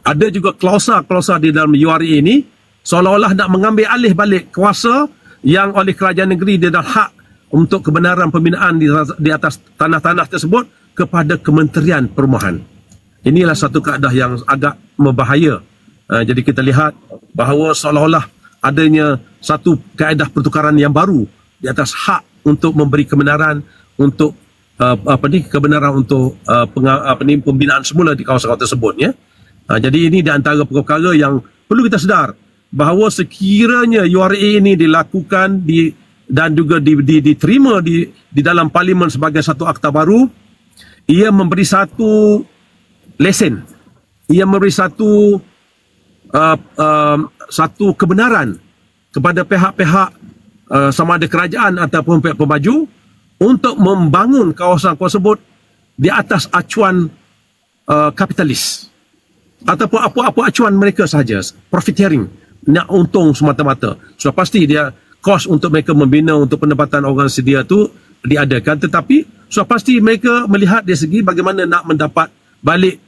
Speaker 1: Ada juga klausa-klausa di dalam URA ini seolah-olah nak mengambil alih balik kuasa yang oleh kerajaan negeri dia dah hak untuk kebenaran pembinaan di atas tanah-tanah tersebut kepada Kementerian Perumahan. Inilah satu kaedah yang agak membahaya. Jadi kita lihat bahawa seolah-olah adanya satu kaedah pertukaran yang baru di atas hak untuk memberi kebenaran untuk kebenaran untuk pembinaan semula di kawasan-kawasan tersebut, ya. Jadi ini di antara perkara yang perlu kita sedar bahawa sekiranya URA ini dilakukan dan juga diterima di dalam parlimen sebagai satu akta baru, ia memberi satu lesen, ia memberi satu kebenaran kepada pihak-pihak sama ada kerajaan ataupun pihak pemaju untuk membangun kawasan tersebut di atas acuan kapitalis ataupun apa-apa acuan mereka sahaja, profiteering, nak untung semata-mata. Sudah pasti dia kos untuk mereka membina untuk pendapatan orang sedia tu diadakan, tetapi sudah pasti mereka melihat dari segi bagaimana nak mendapat balik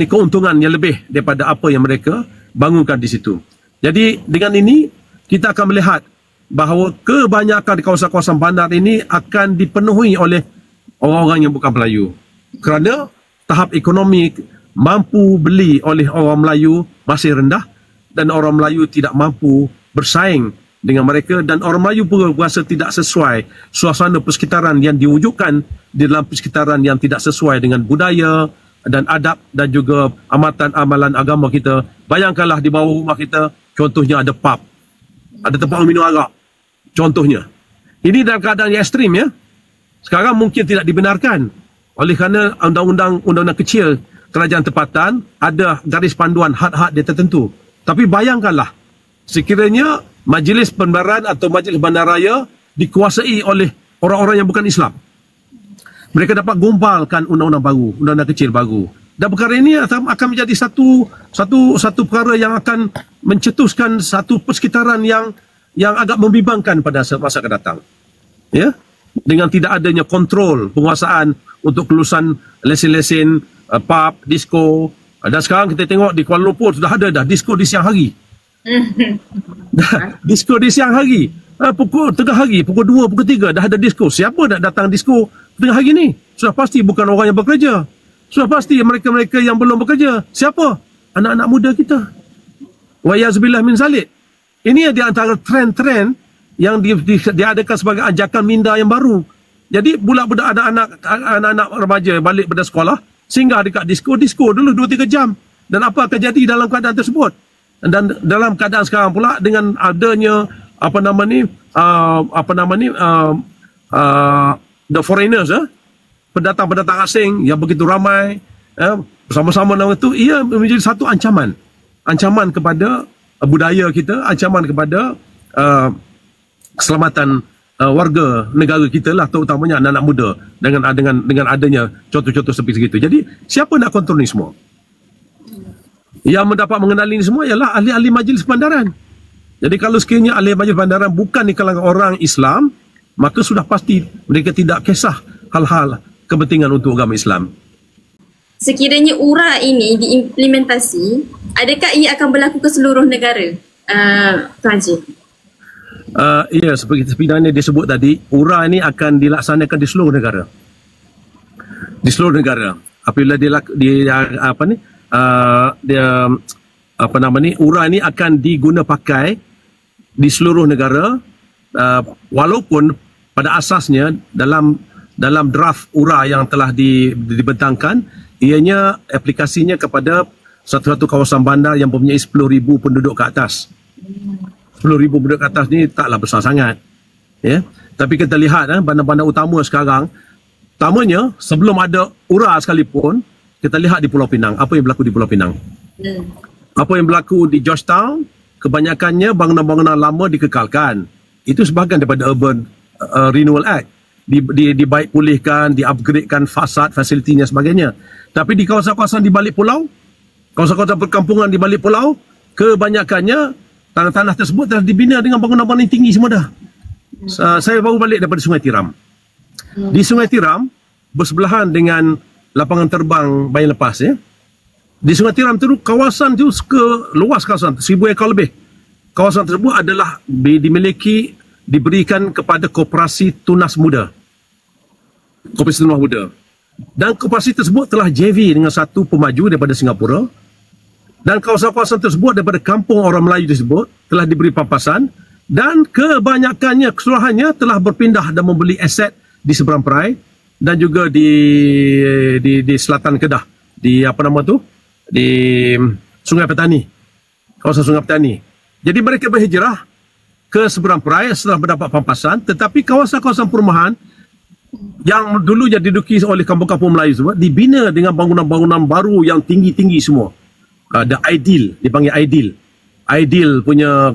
Speaker 1: keuntungan yang lebih daripada apa yang mereka bangunkan di situ. Jadi dengan ini kita akan melihat bahawa kebanyakan di kawasan-kawasan bandar ini akan dipenuhi oleh orang-orang yang bukan Melayu, kerana tahap ekonomi mampu beli oleh orang Melayu masih rendah dan orang Melayu tidak mampu bersaing dengan mereka, dan orang Melayu pun berasa tidak sesuai suasana persekitaran yang diwujudkan di dalam persekitaran yang tidak sesuai dengan budaya dan adab dan juga amatan amalan agama kita. Bayangkanlah di bawah rumah kita contohnya ada pub, ada tempat minum arak contohnya. Ini dalam keadaan yang ekstrim, ya. Sekarang mungkin tidak dibenarkan oleh kerana undang-undang kecil kerajaan tempatan ada garis panduan had-had dia tertentu. Tapi bayangkanlah sekiranya majlis pembayaran atau majlis bandaraya dikuasai oleh orang-orang yang bukan Islam, mereka dapat gombalkan undang-undang baru, undang-undang kecil baru. Dan perkara ini akan menjadi satu perkara yang akan mencetuskan satu persekitaran yang agak membimbangkan pada masa akan datang. Ya, dengan tidak adanya kontrol penguasaan untuk kelulusan lesen-lesen pub, disco. Dan sekarang kita tengok di Kuala Lumpur sudah ada dah disco di siang hari. Disco di siang hari. Pukul tengah hari, pukul 2, pukul 3 dah ada disco. Siapa nak datang disco tengah hari ni? Sudah pasti bukan orang yang bekerja. Sudah pasti mereka-mereka yang belum bekerja. Siapa? Anak-anak muda kita. Wa yazbillah min zalik. Ini di antara trend-trend yang diadakan sebagai ajakan minda yang baru. Jadi budak-budak anak-anak remaja balik pada sekolah, singgah dekat disco dulu 2-3 jam. Dan apa akan jadi dalam keadaan tersebut? Dan dalam keadaan sekarang pula dengan adanya the foreigners, pendatang-pendatang asing yang begitu ramai, bersama-sama dengan itu, ia menjadi satu ancaman kepada budaya kita, ancaman kepada keselamatan warga negara kita lah, terutamanya anak-anak muda dengan adanya contoh-contoh seperti itu. Jadi siapa nak kontrol ni semua? Yang mendapat mengenali ini semua ialah ahli-ahli majlis bandaran. Jadi kalau sekiranya ahli majlis bandaran bukan di kalangan orang Islam, maka sudah pasti mereka tidak kisah hal-hal kepentingan untuk agama Islam.
Speaker 2: Sekiranya URA ini diimplementasi, adakah ia akan berlaku ke seluruh negara, Tuan Haji?
Speaker 1: Ya, seperti yang disebut tadi, URA ini akan dilaksanakan di seluruh negara. Di seluruh negara. Apabila URA ini akan diguna pakai di seluruh negara, walaupun pada asasnya dalam draft URA yang telah dibentangkan, ianya aplikasinya kepada satu-satu kawasan bandar yang mempunyai 10,000 penduduk ke atas. 10,000 penduduk ke atas ni taklah besar sangat, ya. Tapi kita lihat bandar-bandar utama sekarang, utamanya sebelum ada URA sekalipun, kita lihat di Pulau Pinang, apa yang berlaku di Pulau Pinang. Apa yang berlaku di Georgetown, kebanyakannya bangunan-bangunan lama dikekalkan. Itu sebahagian daripada Urban Renewal Act. Dibaik pulihkan, di-upgradekan fasad, fasilitinya sebagainya. Tapi di kawasan-kawasan di balik pulau, kawasan-kawasan perkampungan di balik pulau, kebanyakannya tanah-tanah tersebut telah dibina dengan bangunan-bangunan tinggi semua dah. Saya baru balik daripada Sungai Tiram. Di Sungai Tiram, bersebelahan dengan lapangan terbang Bayan Lepas, ya. Di Sungai Tiram itu kawasan itu luas kawasan 1,000 ekar lebih. Kawasan tersebut adalah diberikan kepada Koperasi Tunas Muda. Koperasi Tunas Muda. Dan koperasi tersebut telah JV dengan satu pemaju daripada Singapura. Dan kawasan-kawasan tersebut daripada kampung orang Melayu tersebut telah diberi pampasan dan kebanyakannya, keseluruhannya telah berpindah dan membeli aset di seberang perai dan juga di selatan Kedah, di apa nama tu, di Sungai Petani, kawasan Sungai Petani. Jadi mereka berhijrah ke seberang perai setelah mendapat pampasan, tetapi kawasan-kawasan perumahan yang dulunya diduduki oleh kampung-kampung Melayu semua dibina dengan bangunan-bangunan baru yang tinggi-tinggi semua. Ada ideal, dipanggil ideal punya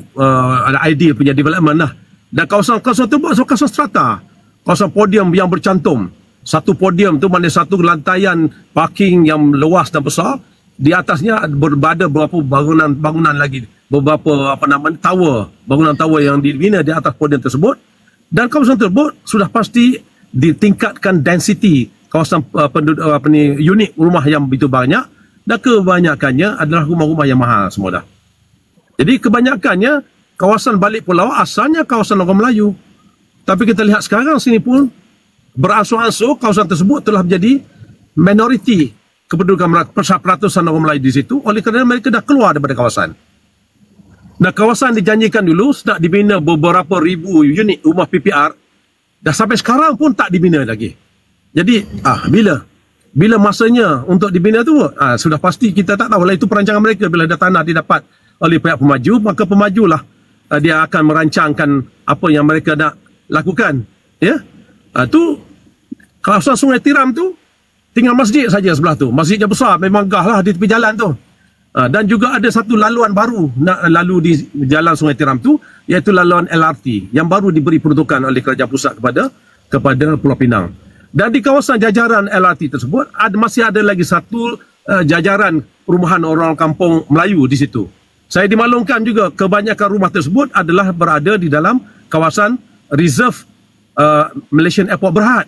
Speaker 1: ada ideal punya development lah. Dan kawasan-kawasan tu buat kawasan strata, kawasan podium yang bercantum. Satu podium tu mana satu lantaian parking yang luas dan besar, di atasnya berada beberapa bangunan lagi, beberapa bangunan tower yang dibina di atas podium tersebut. Dan kawasan tersebut sudah pasti ditingkatkan density kawasan unit rumah yang begitu banyak, dan kebanyakannya adalah rumah-rumah yang mahal semua dah. Jadi kebanyakannya kawasan balik pulau asalnya kawasan orang Melayu. Tapi kita lihat sekarang sini pun beransur-ansur kawasan tersebut telah menjadi minoriti kependudukan peratusan orang Melayu di situ, oleh kerana mereka dah keluar daripada kawasan. Dan kawasan dijanjikan dulu nak dibina beberapa ribu unit rumah PPR, dah sampai sekarang pun tak dibina lagi. Jadi bila masanya untuk dibina tu sudah pasti kita tak tahu lah, itu perancangan mereka. Bila ada tanah didapat oleh pihak pemaju, maka pemajulah dia akan merancangkan apa yang mereka nak lakukan. Ya, tu kawasan Sungai Tiram tu tinggal masjid saja sebelah tu. Masjidnya besar, memang gah lah di tepi jalan tu. Dan juga ada satu laluan baru nak lalu di jalan Sungai Tiram tu, iaitu laluan LRT yang baru diberi peruntukan oleh Kerajaan Pusat kepada Pulau Pinang. Dan di kawasan jajaran LRT tersebut masih ada lagi satu jajaran perumahan orang kampung Melayu di situ. Saya dimaklumkan juga kebanyakan rumah tersebut adalah berada di dalam kawasan reserve Malaysian Airport Berhad.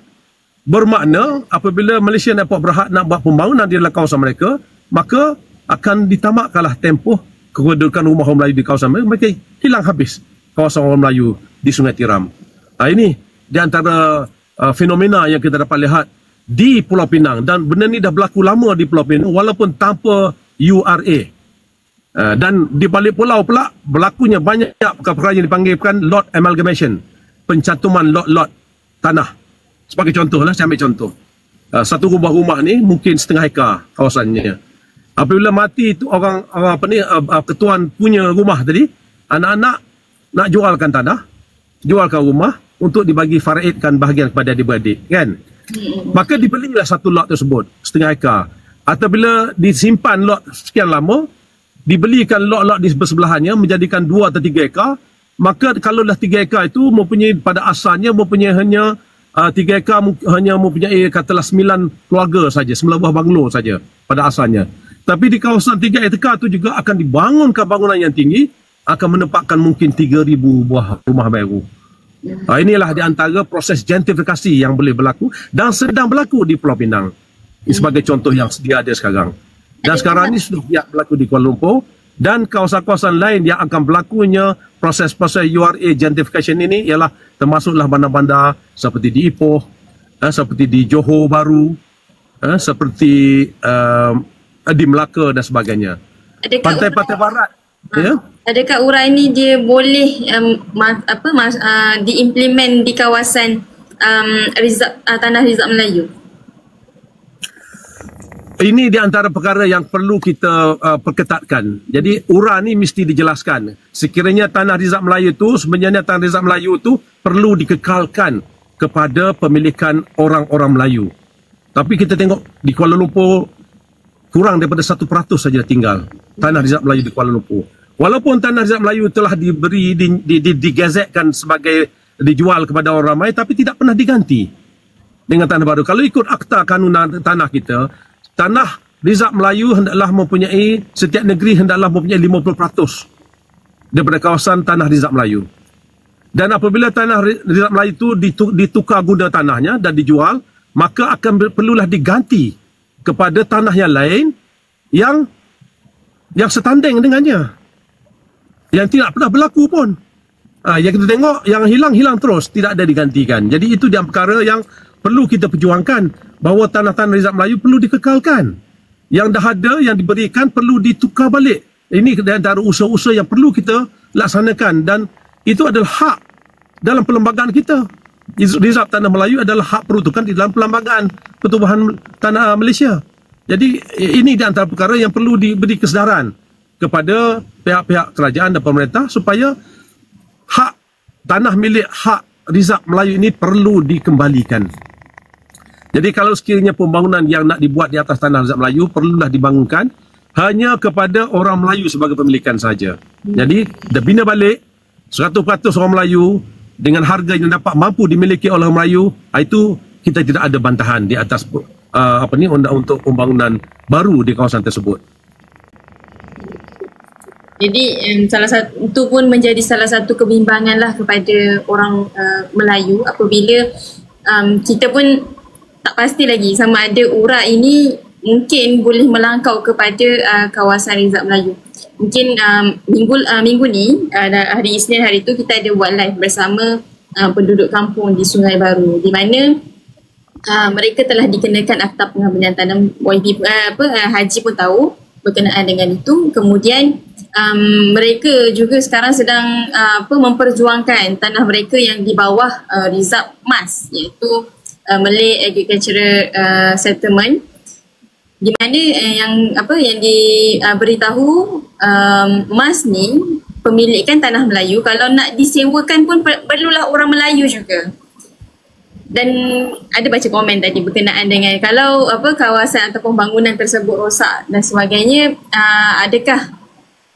Speaker 1: Bermakna apabila Malaysian Airport Berhad nak buat pembangunan di dalam kawasan mereka, maka akan ditamakkanlah tempoh kedudukan rumah orang Melayu di kawasan mereka. Mereka hilang habis kawasan orang Melayu di Sungai Tiram. Ini di antara fenomena yang kita dapat lihat di Pulau Pinang, dan benda ni dah berlaku lama di Pulau Pinang walaupun tanpa URA. Dan di balik pulau pula berlakunya banyak perkara yang dipanggilkan lot amalgamation, pencantuman lot-lot tanah. Sebagai contoh lah, saya ambil contoh. Satu rumah-rumah ni mungkin setengah hektar kawasannya. Apabila mati tu orang ketuan punya rumah tadi, anak-anak nak jualkan tanah, jualkan rumah untuk dibagi faraidkan bahagian kepada adik-beradik, kan? Maka dibelilah satu lot tersebut setengah hektar. Atau bila disimpan lot sekian lama, dibelikan lot-lot di sebelahannya menjadikan 2 atau 3 ekar, maka kalau dah 3 ekar itu mempunyai pada asalnya mempunyai hanya 3 ekar hanya mempunyai katalah 9 keluarga saja, 9 buah banglo saja pada asalnya. Tapi di kawasan 3 ekar itu juga akan dibangunkan bangunan yang tinggi, akan menempatkan mungkin 3,000 buah rumah baru. Inilah di antara proses gentrifikasi yang boleh berlaku dan sedang berlaku di Pulau Pinang. Ini sebagai contoh yang dia ada sekarang. Dan sekarang ini sudah berlaku di Kuala Lumpur, dan kawasan-kawasan lain yang akan berlakunya proses-proses URA gentrification ini ialah termasuklah bandar-bandar seperti di Ipoh, seperti di Johor Baru, seperti di Melaka dan sebagainya. Pantai-pantai barat. Ya?
Speaker 2: Adakah uraian ini dia boleh diimplement di kawasan tanah Rizab Melayu?
Speaker 1: Ini di antara perkara yang perlu kita perketatkan. Jadi uraian ni mesti dijelaskan. Sekiranya tanah Rizab Melayu itu, sebenarnya tanah Rizab Melayu itu perlu dikekalkan kepada pemilikan orang-orang Melayu. Tapi kita tengok di Kuala Lumpur kurang daripada 1% saja tinggal tanah Rizab Melayu di Kuala Lumpur. Walaupun tanah Rizab Melayu telah diberi digazetkan sebagai dijual kepada orang ramai, tapi tidak pernah diganti dengan tanah baru. Kalau ikut akta kanunan tanah kita, tanah Rizab Melayu hendaklah mempunyai, setiap negeri hendaklah mempunyai 50% daripada kawasan tanah Rizab Melayu. Dan apabila tanah Rizab Melayu itu ditukar guna tanahnya dan dijual, maka akan perlulah diganti kepada tanah yang lain yang setanding dengannya, yang tidak pernah berlaku pun. Yang kita tengok yang hilang terus, tidak ada digantikan. Jadi itu dia perkara yang perlu kita perjuangkan, bahawa tanah-tanah Rizab Melayu perlu dikekalkan. Yang dah ada, yang diberikan perlu ditukar balik. Ini antara usaha-usaha yang perlu kita laksanakan, dan itu adalah hak dalam perlembagaan kita. Rizab Tanah Melayu adalah hak peruntukan di dalam perlembagaan Pertubuhan Tanah Malaysia. Jadi ini di antara perkara yang perlu diberi kesedaran kepada pihak-pihak kerajaan dan pemerintah supaya hak tanah milik hak Rizab Melayu ini perlu dikembalikan. Jadi kalau sekiranya pembangunan yang nak dibuat di atas tanah Rizab Melayu perlulah dibangunkan hanya kepada orang Melayu sebagai pemilikan saja. Jadi dibina balik 100% orang Melayu dengan harga yang dapat mampu dimiliki oleh orang Melayu, itu kita tidak ada bantahan di atas untuk pembangunan baru di kawasan tersebut.
Speaker 2: Jadi salah satu itu pun menjadi salah satu kebimbangan lah kepada orang Melayu apabila kita pun tak pasti lagi sama ada urat ini mungkin boleh melangkau kepada kawasan Rizab Melayu. Mungkin minggu ni hari Isnin hari tu kita ada buat live bersama penduduk kampung di Sungai Baru di mana mereka telah dikenakan akta pengambilan tanah. Haji pun tahu berkenaan dengan itu. Kemudian mereka juga sekarang sedang memperjuangkan tanah mereka yang di bawah Rizab MAS, iaitu Malay Agricultural Settlement, di mana yang diberitahu MAS ni pemilikan tanah Melayu kalau nak disewakan pun perlulah orang Melayu juga. Dan ada baca komen tadi berkenaan dengan kalau kawasan ataupun bangunan tersebut rosak dan sebagainya, adakah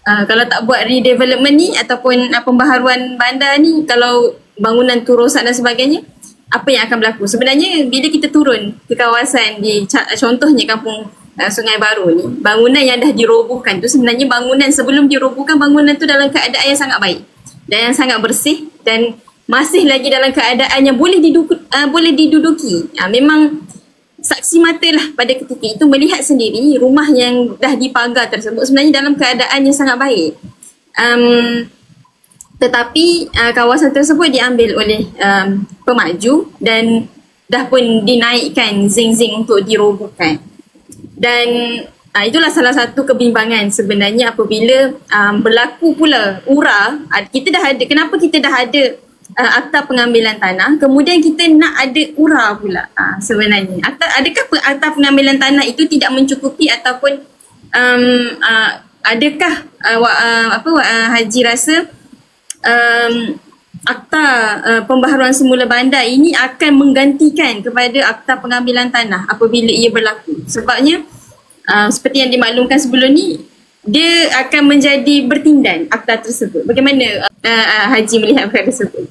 Speaker 2: kalau tak buat redevelopment ni ataupun pembaharuan bandar ni, kalau bangunan tu rosak dan sebagainya, apa yang akan berlaku? Sebenarnya bila kita turun ke kawasan di contohnya kampung Sungai Baru ni, bangunan yang dah dirobohkan tu sebenarnya bangunan sebelum dirobohkan, bangunan tu dalam keadaan yang sangat baik dan yang sangat bersih dan masih lagi dalam keadaan yang boleh diduduki. Memang saksi mata lah pada ketika itu melihat sendiri rumah yang dah dipagar tersebut sebenarnya dalam keadaan yang sangat baik. Tetapi kawasan tersebut diambil oleh pemaju dan dah pun dinaikkan zinc-zinc untuk dirobohkan. Dan itulah salah satu kebimbangan sebenarnya apabila berlaku pula URA. Kita dah ada, kenapa kita dah ada akta pengambilan tanah, kemudian kita nak ada URA pula sebenarnya. Adakah akta pengambilan tanah itu tidak mencukupi ataupun adakah Haji rasa akta pembaharuan semula bandar ini akan menggantikan kepada akta pengambilan tanah apabila ia berlaku? Sebabnya seperti yang dimaklumkan sebelum ni, dia akan menjadi bertindan akta tersebut. Bagaimana Haji melihat perkara tersebut?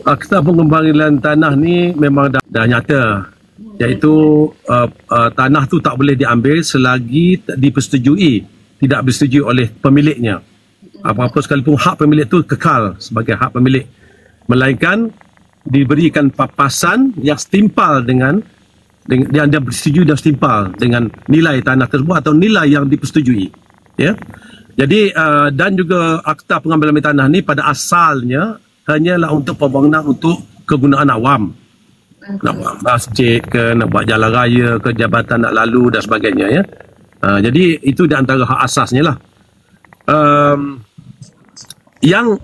Speaker 1: Akta pengambilan tanah ni memang dah nyata, iaitu tanah tu tak boleh diambil selagi tidak disetujui oleh pemiliknya. Apa-apa sekalipun hak pemilik tu kekal sebagai hak pemilik, melainkan diberikan papasan yang setimpal dengan yang dia bersetujui dan setimpal dengan nilai tanah tersebut atau nilai yang dipersetujui. Ya. Jadi dan juga akta pengambilan tanah ni pada asalnya hanyalah untuk pembangunan untuk kegunaan awam. Nak buat masjid ke, nak buat jalan raya ke, jabatan nak lalu dan sebagainya, ya. Jadi itu di antara hak asasnya lah. Yang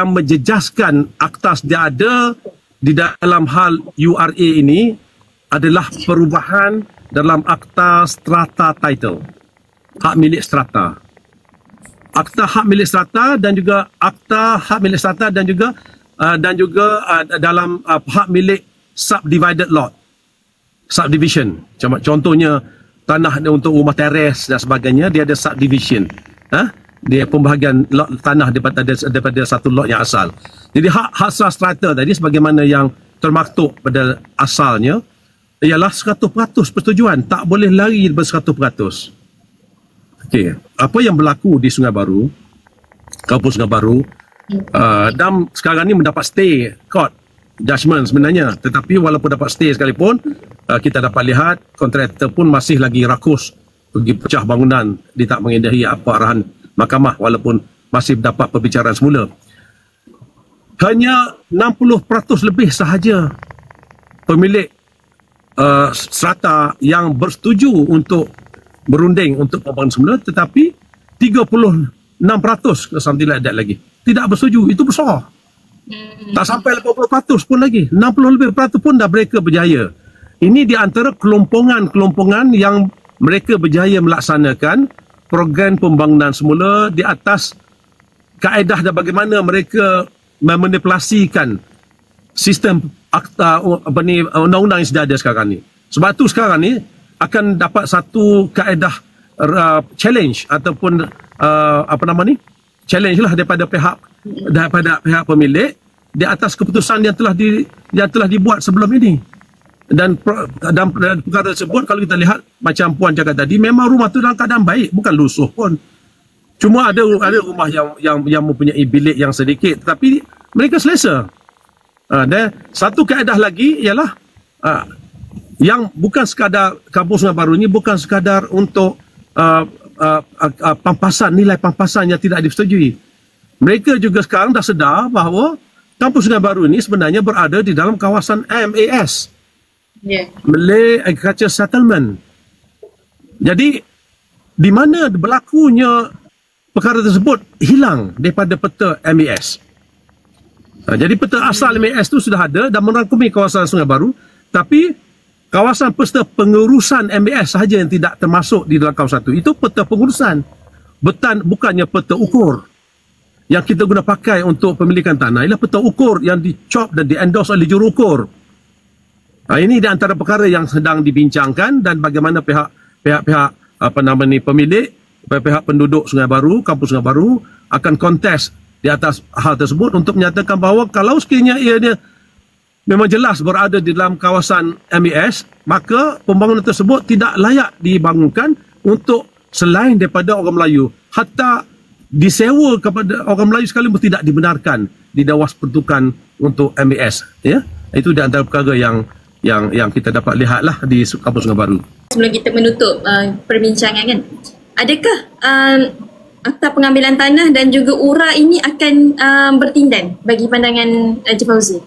Speaker 1: menjejaskan akta sedia ada di dalam hal URA ini adalah perubahan dalam akta strata title, hak milik strata. Akta hak milik strata dan juga akta hak milik strata dan juga dalam hak milik subdivided lot, subdivision. Contohnya tanah untuk rumah teres dan sebagainya, dia ada subdivision. Dia pembahagian lot tanah daripada satu lot yang asal. Jadi hak asal strata tadi sebagaimana yang termaktub pada asalnya ialah 100% persetujuan, tak boleh lari daripada 100%. Okey, apa yang berlaku di Sungai Baru, kampung Sungai Baru, dan sekarang ni mendapat stay court judgement sebenarnya, tetapi walaupun dapat stay sekalipun, kita dapat lihat kontraktor pun masih lagi rakus pergi pecah bangunan, dia tak mengedahi apa arahan mahkamah walaupun masih dapat perbicaraan semula. Hanya 60% lebih sahaja pemilik strata yang bersetuju untuk berunding untuk pembangunan semula, tetapi 30% 6% ke something like that lagi. Tidak bersetuju. Itu besar. Tak sampai 80% pun lagi. 60 lebih peratus pun dah mereka berjaya. Ini di antara kelompongan-kelompongan yang mereka berjaya melaksanakan program pembangunan semula di atas kaedah dan bagaimana mereka memanipulasikan sistem akta undang-undang yang sudah ada sekarang ni. Sebab tu sekarang ni akan dapat satu kaedah challenge ataupun challenge lah daripada pihak pemilik di atas keputusan yang telah dibuat sebelum ini. Dan perkara tersebut kalau kita lihat macam Puan cakap tadi, memang rumah tu dalam keadaan baik, bukan lusuh pun. Cuma ada rumah yang mempunyai bilik yang sedikit, tapi mereka selesa. Dan satu kaedah lagi ialah yang bukan sekadar Kampung Sungai Baru ni bukan sekadar untuk nilai pampasan yang tidak disetujui. Mereka juga sekarang dah sedar bahawa Kampung Sungai Baru ini sebenarnya berada di dalam kawasan MAS. Malay Agriculture Settlement. Jadi di mana berlakunya perkara tersebut hilang daripada peta MAS. Jadi peta asal MAS itu sudah ada dan merangkumi kawasan Sungai Baru, tapi kawasan peta pengurusan MAS sahaja yang tidak termasuk di dalam kawasan itu. Itu peta pengurusan. Bukannya peta ukur. Yang kita guna pakai untuk pemilikan tanah ialah peta ukur yang dicop dan di-endorse oleh jurukur. Ini di antara perkara yang sedang dibincangkan dan bagaimana pihak pemilik, pihak penduduk Sungai Baru, Kampung Sungai Baru akan kontes di atas hal tersebut untuk menyatakan bahawa kalau sekiranya ianya memang jelas berada di dalam kawasan MAS, maka pembangunan tersebut tidak layak dibangunkan untuk selain daripada orang Melayu. Hatta disewa kepada orang Melayu sekalipun tidak dibenarkan di Dewas Pertukan untuk MAS. Ya? Itu di antara perkara yang kita dapat lihatlah di Kampung Sungai Baru.
Speaker 2: Sebelum kita menutup perbincangan kan, adakah akta pengambilan tanah dan juga URA ini akan bertindan bagi pandangan Haji Fauzi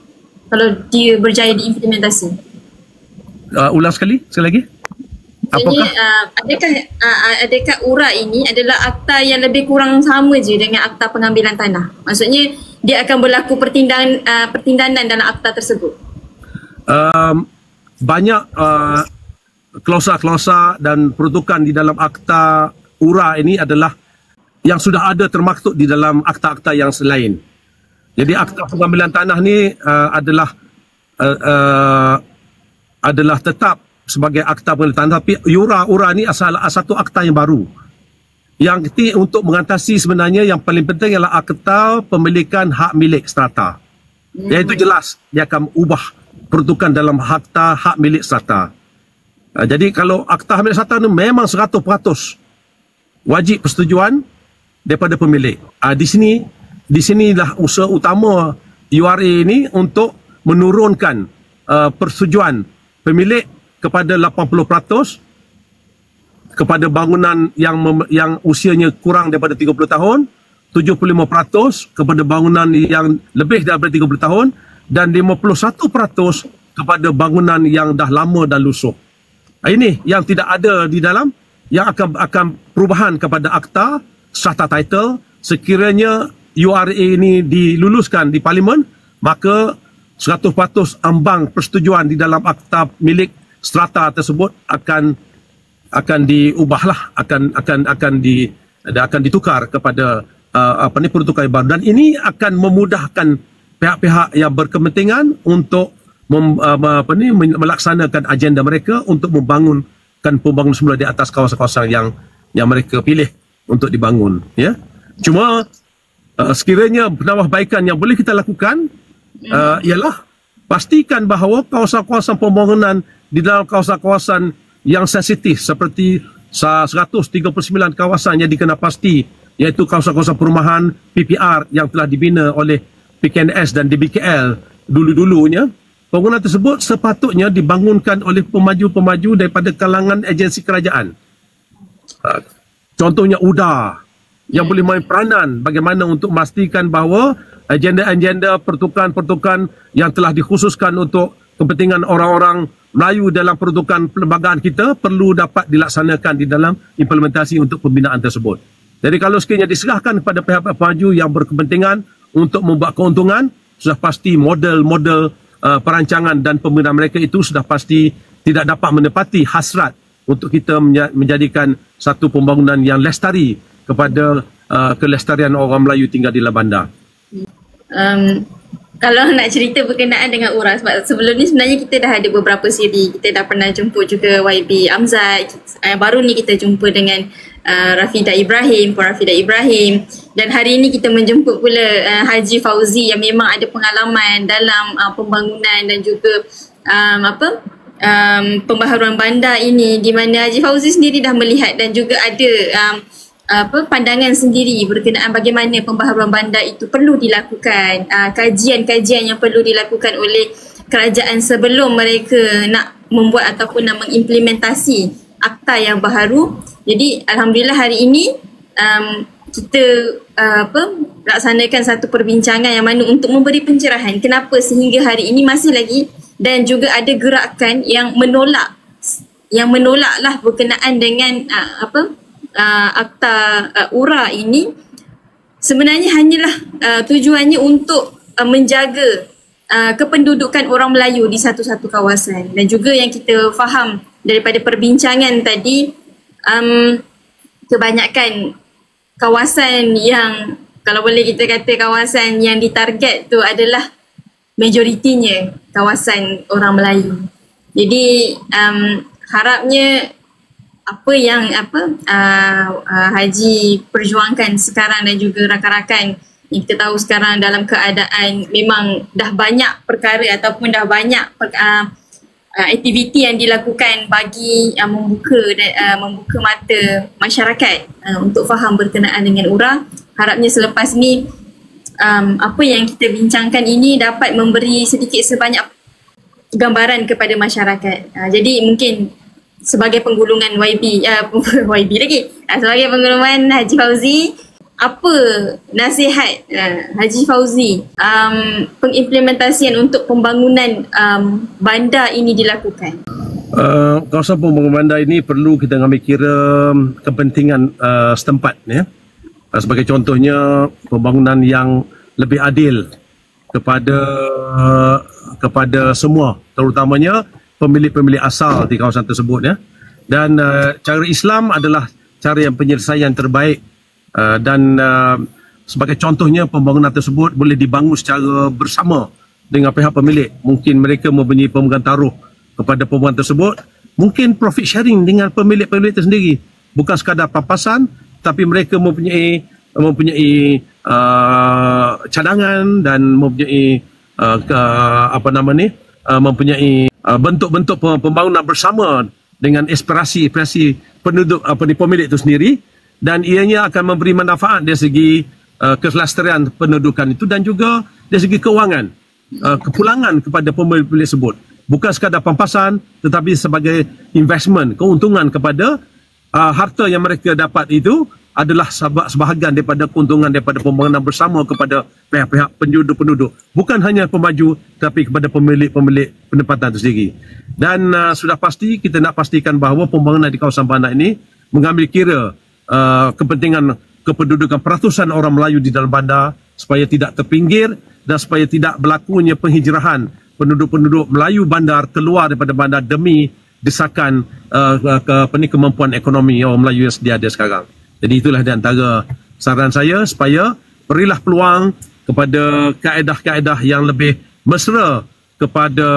Speaker 2: kalau dia berjaya diimplementasi?
Speaker 1: Ulang sekali lagi.
Speaker 2: Apakah adakah URA ini adalah akta yang lebih kurang sama je dengan akta pengambilan tanah? Maksudnya dia akan berlaku pertindanan dalam akta tersebut? Banyak klausa-klausa dan peruntukan di dalam akta URA ini adalah yang sudah ada termaktub di dalam akta-akta yang selain. Jadi akta pengambilan tanah ni adalah tetap sebagai akta pengambilan tanah, tapi URA ni satu akta yang baru. Yang untuk mengatasi sebenarnya yang paling penting ialah akta pemilikan hak milik strata. Iaitu jelas dia akan ubah peruntukan dalam akta hak milik strata. Jadi kalau akta hak milik strata ni memang 100% wajib persetujuan daripada pemilik. Di sinilah usaha utama URA ini untuk menurunkan persetujuan pemilik kepada 80% kepada bangunan yang usianya kurang daripada 30 tahun, 75% kepada bangunan yang lebih daripada 30 tahun dan 51% kepada bangunan yang dah lama dan lusuh. Ini yang tidak ada di dalam, yang akan perubahan kepada akta strata title. Sekiranya URA ini diluluskan di Parlimen, maka 100% ambang persetujuan di dalam akta milik strata tersebut akan diubahlah, akan ditukar kepada peruntukan baru, dan ini akan memudahkan pihak-pihak yang berkepentingan untuk melaksanakan agenda mereka untuk membangunkan pembangunan semula di atas kawasan-kawasan yang mereka pilih untuk dibangun. Ya, cuma sekiranya penambahbaikan yang boleh kita lakukan ialah pastikan bahawa kawasan-kawasan pembangunan di dalam kawasan-kawasan yang sensitif seperti 139 kawasan yang dikenal pasti, iaitu kawasan-kawasan perumahan PPR yang telah dibina oleh PKNS dan DBKL dulu-dulunya. Bangunan tersebut sepatutnya dibangunkan oleh pemaju-pemaju daripada kalangan agensi kerajaan. Contohnya UDA yang boleh main peranan bagaimana untuk memastikan bahawa agenda-agenda pertukaran-pertukaran yang telah dikhususkan untuk kepentingan orang-orang Melayu dalam peruntukan perlembagaan kita perlu dapat dilaksanakan di dalam implementasi untuk pembinaan tersebut.
Speaker 1: Jadi kalau sekiranya diserahkan kepada pihak-pihak pemaju yang berkepentingan untuk membuat keuntungan, sudah pasti model-model perancangan dan pembinaan mereka itu sudah pasti tidak dapat menepati hasrat untuk kita menjadikan satu pembangunan yang lestari kepada kelestarian orang Melayu tinggal di dalam bandar.
Speaker 2: Kalau nak cerita berkenaan dengan URA, sebab sebelum ni sebenarnya kita dah ada beberapa siri. Kita dah pernah jemput juga YB Amzad. Baru ni kita jumpa dengan Rafidah Ibrahim, Puan Rafidah Ibrahim. Dan hari ini kita menjemput pula Haji Fauzi yang memang ada pengalaman dalam pembangunan dan juga pembaharuan bandar ini, di mana Haji Fauzi sendiri dah melihat dan juga ada pandangan sendiri berkenaan bagaimana pembaharuan bandar itu perlu dilakukan, kajian-kajian yang perlu dilakukan oleh kerajaan sebelum mereka nak membuat ataupun nak mengimplementasi akta yang baharu. Jadi alhamdulillah hari ini kita laksanakan satu perbincangan yang mana untuk memberi pencerahan kenapa sehingga hari ini masih lagi dan juga ada gerakan yang menolaklah berkenaan dengan akta URA ini. Sebenarnya hanyalah tujuannya untuk menjaga kependudukan orang Melayu di satu-satu kawasan. Dan juga yang kita faham daripada perbincangan tadi, kebanyakan kawasan yang, kalau boleh kita kata kawasan yang ditarget tu adalah majoritinya kawasan orang Melayu. Jadi harapnya apa yang Haji perjuangkan sekarang dan juga rakan-rakan yang kita tahu sekarang dalam keadaan memang dah banyak perkara ataupun dah banyak aktiviti yang dilakukan bagi membuka mata masyarakat untuk faham berkenaan dengan URA. Harapnya selepas ni apa yang kita bincangkan ini dapat memberi sedikit sebanyak gambaran kepada masyarakat. Jadi mungkin sebagai penggulungan YB lagi, sebagai penggulungan Haji Fauzi, apa nasihat Haji Fauzi pengimplementasian untuk pembangunan bandar ini dilakukan?
Speaker 1: Kawasan pembangunan bandar ini perlu kita ambil kira kepentingan setempat, ya. Sebagai contohnya pembangunan yang lebih adil kepada semua, terutamanya pemilik-pemilik asal di kawasan tersebut, ya. Dan cara Islam adalah cara yang penyelesaian terbaik, dan sebagai contohnya pembangunan tersebut boleh dibangun secara bersama dengan pihak pemilik. Mungkin mereka mempunyai pemegang taruh kepada pembangunan tersebut, mungkin profit sharing dengan pemilik-pemilik itu sendiri, bukan sekadar pampasan, tapi mereka mempunyai cadangan dan mempunyai mempunyai bentuk-bentuk pembangunan bersama dengan aspirasi penduduk pemilik itu sendiri, dan ianya akan memberi manfaat dari segi kelestarian pendudukan itu dan juga dari segi keuangan, kepulangan kepada pemilik tersebut, bukan sekadar pampasan tetapi sebagai investment, keuntungan kepada harta yang mereka dapat itu adalah sebahagian daripada keuntungan daripada pembangunan bersama kepada pihak-pihak penduduk-penduduk, bukan hanya pemaju tapi kepada pemilik-pemilik penempatan itu sendiri. Dan sudah pasti kita nak pastikan bahawa pembangunan di kawasan bandar ini mengambil kira kepentingan kependudukan peratusan orang Melayu di dalam bandar supaya tidak terpinggir dan supaya tidak berlakunya penghijrahan penduduk-penduduk Melayu bandar keluar daripada bandar demi desakan kemampuan ekonomi orang Melayu yang sedia ada sekarang. Jadi itulah di antara saran saya, supaya berilah peluang kepada kaedah-kaedah yang lebih mesra kepada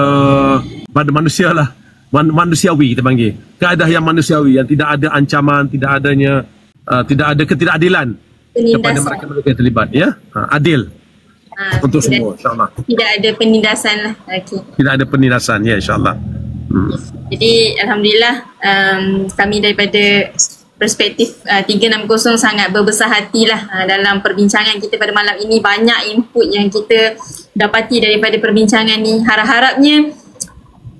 Speaker 1: manusia lah, manusiawi kita panggil. Kaedah yang manusiawi, yang tidak ada ancaman, tidak ada ketidakadilan kepada mereka yang terlibat, ya. Adil untuk semua, insyaAllah. Tidak ada penindasan lah. Okay. Tidak ada penindasan, ya, insyaAllah.
Speaker 2: Jadi alhamdulillah kami daripada perspektif 360 sangat berbesar hatilah dalam perbincangan kita pada malam ini. Banyak input yang kita dapati daripada perbincangan ni. Harap-harapnya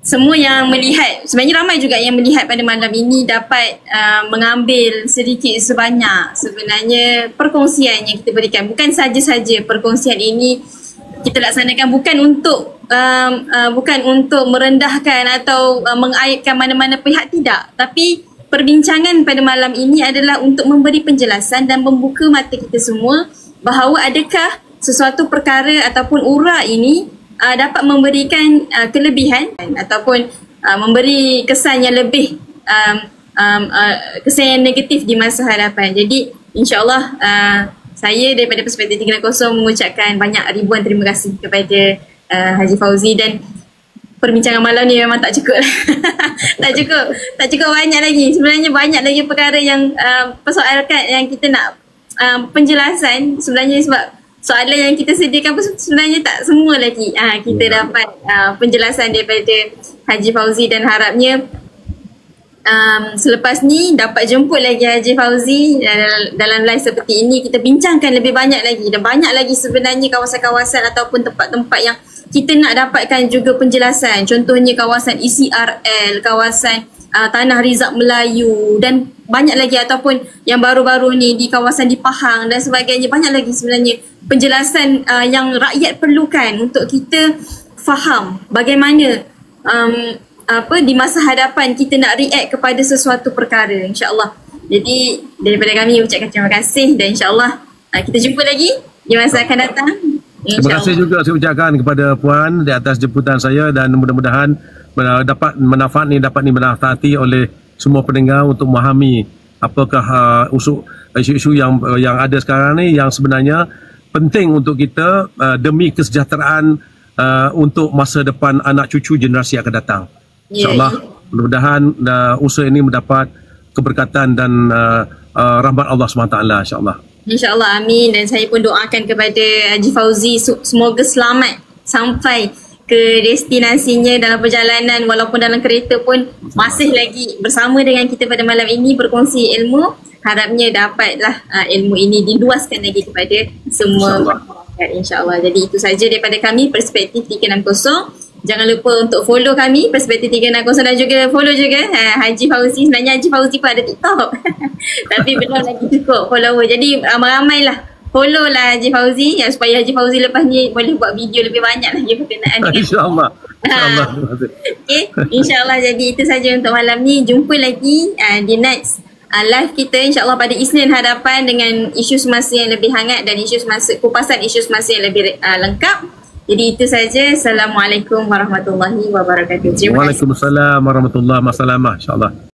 Speaker 2: semua yang melihat, sebenarnya ramai juga yang melihat pada malam ini dapat mengambil sedikit sebanyak sebenarnya perkongsian yang kita berikan. Bukan saja-saja perkongsian ini kita laksanakan bukan untuk merendahkan atau mengaibkan mana-mana pihak, tidak, tapi perbincangan pada malam ini adalah untuk memberi penjelasan dan membuka mata kita semua bahawa adakah sesuatu perkara ataupun urat ini dapat memberikan kelebihan ataupun memberi kesan yang lebih kesan yang negatif di masa hadapan. Jadi insyaAllah saya daripada Perspektif 360 mengucapkan banyak ribuan terima kasih kepada Haji Fauzi, dan perbincangan malam ni memang tak cukup lah. tak cukup banyak lagi. Sebenarnya banyak lagi perkara yang persoalkan yang kita nak penjelasan sebenarnya, sebab soalan yang kita sediakan pun sebenarnya tak semua lagi kita dapat penjelasan daripada Haji Fauzi, dan harapnya selepas ni dapat jemput lagi Haji Fauzi dalam live seperti ini, kita bincangkan lebih banyak lagi, dan banyak lagi sebenarnya kawasan-kawasan ataupun tempat-tempat yang kita nak dapatkan juga penjelasan. Contohnya kawasan ECRL, kawasan Tanah Rizak Melayu, dan banyak lagi, ataupun yang baru-baru ni di kawasan di Pahang dan sebagainya. Banyak lagi sebenarnya penjelasan yang rakyat perlukan untuk kita faham bagaimana di masa hadapan kita nak react kepada sesuatu perkara, insya-Allah. Jadi daripada kami ucapkan terima kasih, dan insya-Allah kita jumpa lagi di masa akan datang.
Speaker 1: Terima kasih juga saya ucapkan kepada Puan di atas jemputan saya, dan mudah-mudahan dapat dimanfaati oleh semua pendengar untuk memahami apakah isu-isu yang ada sekarang ni yang sebenarnya penting untuk kita demi kesejahteraan untuk masa depan anak cucu generasi yang akan datang. InsyaAllah mudah-mudahan usaha ini mendapat keberkatan dan rahmat Allah SWT, insyaAllah.
Speaker 2: InsyaAllah, amin. Dan saya pun doakan kepada Haji Fauzi semoga selamat sampai ke destinasinya dalam perjalanan, walaupun dalam kereta pun masih lagi bersama dengan kita pada malam ini berkongsi ilmu. Harapnya dapatlah ilmu ini diluaskan lagi kepada semua masyarakat, insyaAllah. Jadi itu saja daripada kami Perspektif 360. Jangan lupa untuk follow kami Perspektif 360, dan juga follow juga Haji Fauzi. Sebenarnya Haji Fauzi pun ada TikTok tapi belum lagi cukup follower. Jadi ramai-ramailah follow lah Haji Fauzi, supaya Haji Fauzi lepas ni boleh buat video lebih banyak lagi berkenaan dengan
Speaker 1: InsyaAllah.
Speaker 2: Okay, insyaAllah. Jadi itu saja untuk malam ni. Jumpa lagi di next live kita, insyaAllah pada Isnin hadapan dengan isu semasa yang lebih hangat dan kupasan isu semasa yang lebih lengkap. Jadi itu saja. Assalamualaikum warahmatullahi wabarakatuh.
Speaker 1: Waalaikumsalam warahmatullahi wabarakatuh. InsyaAllah.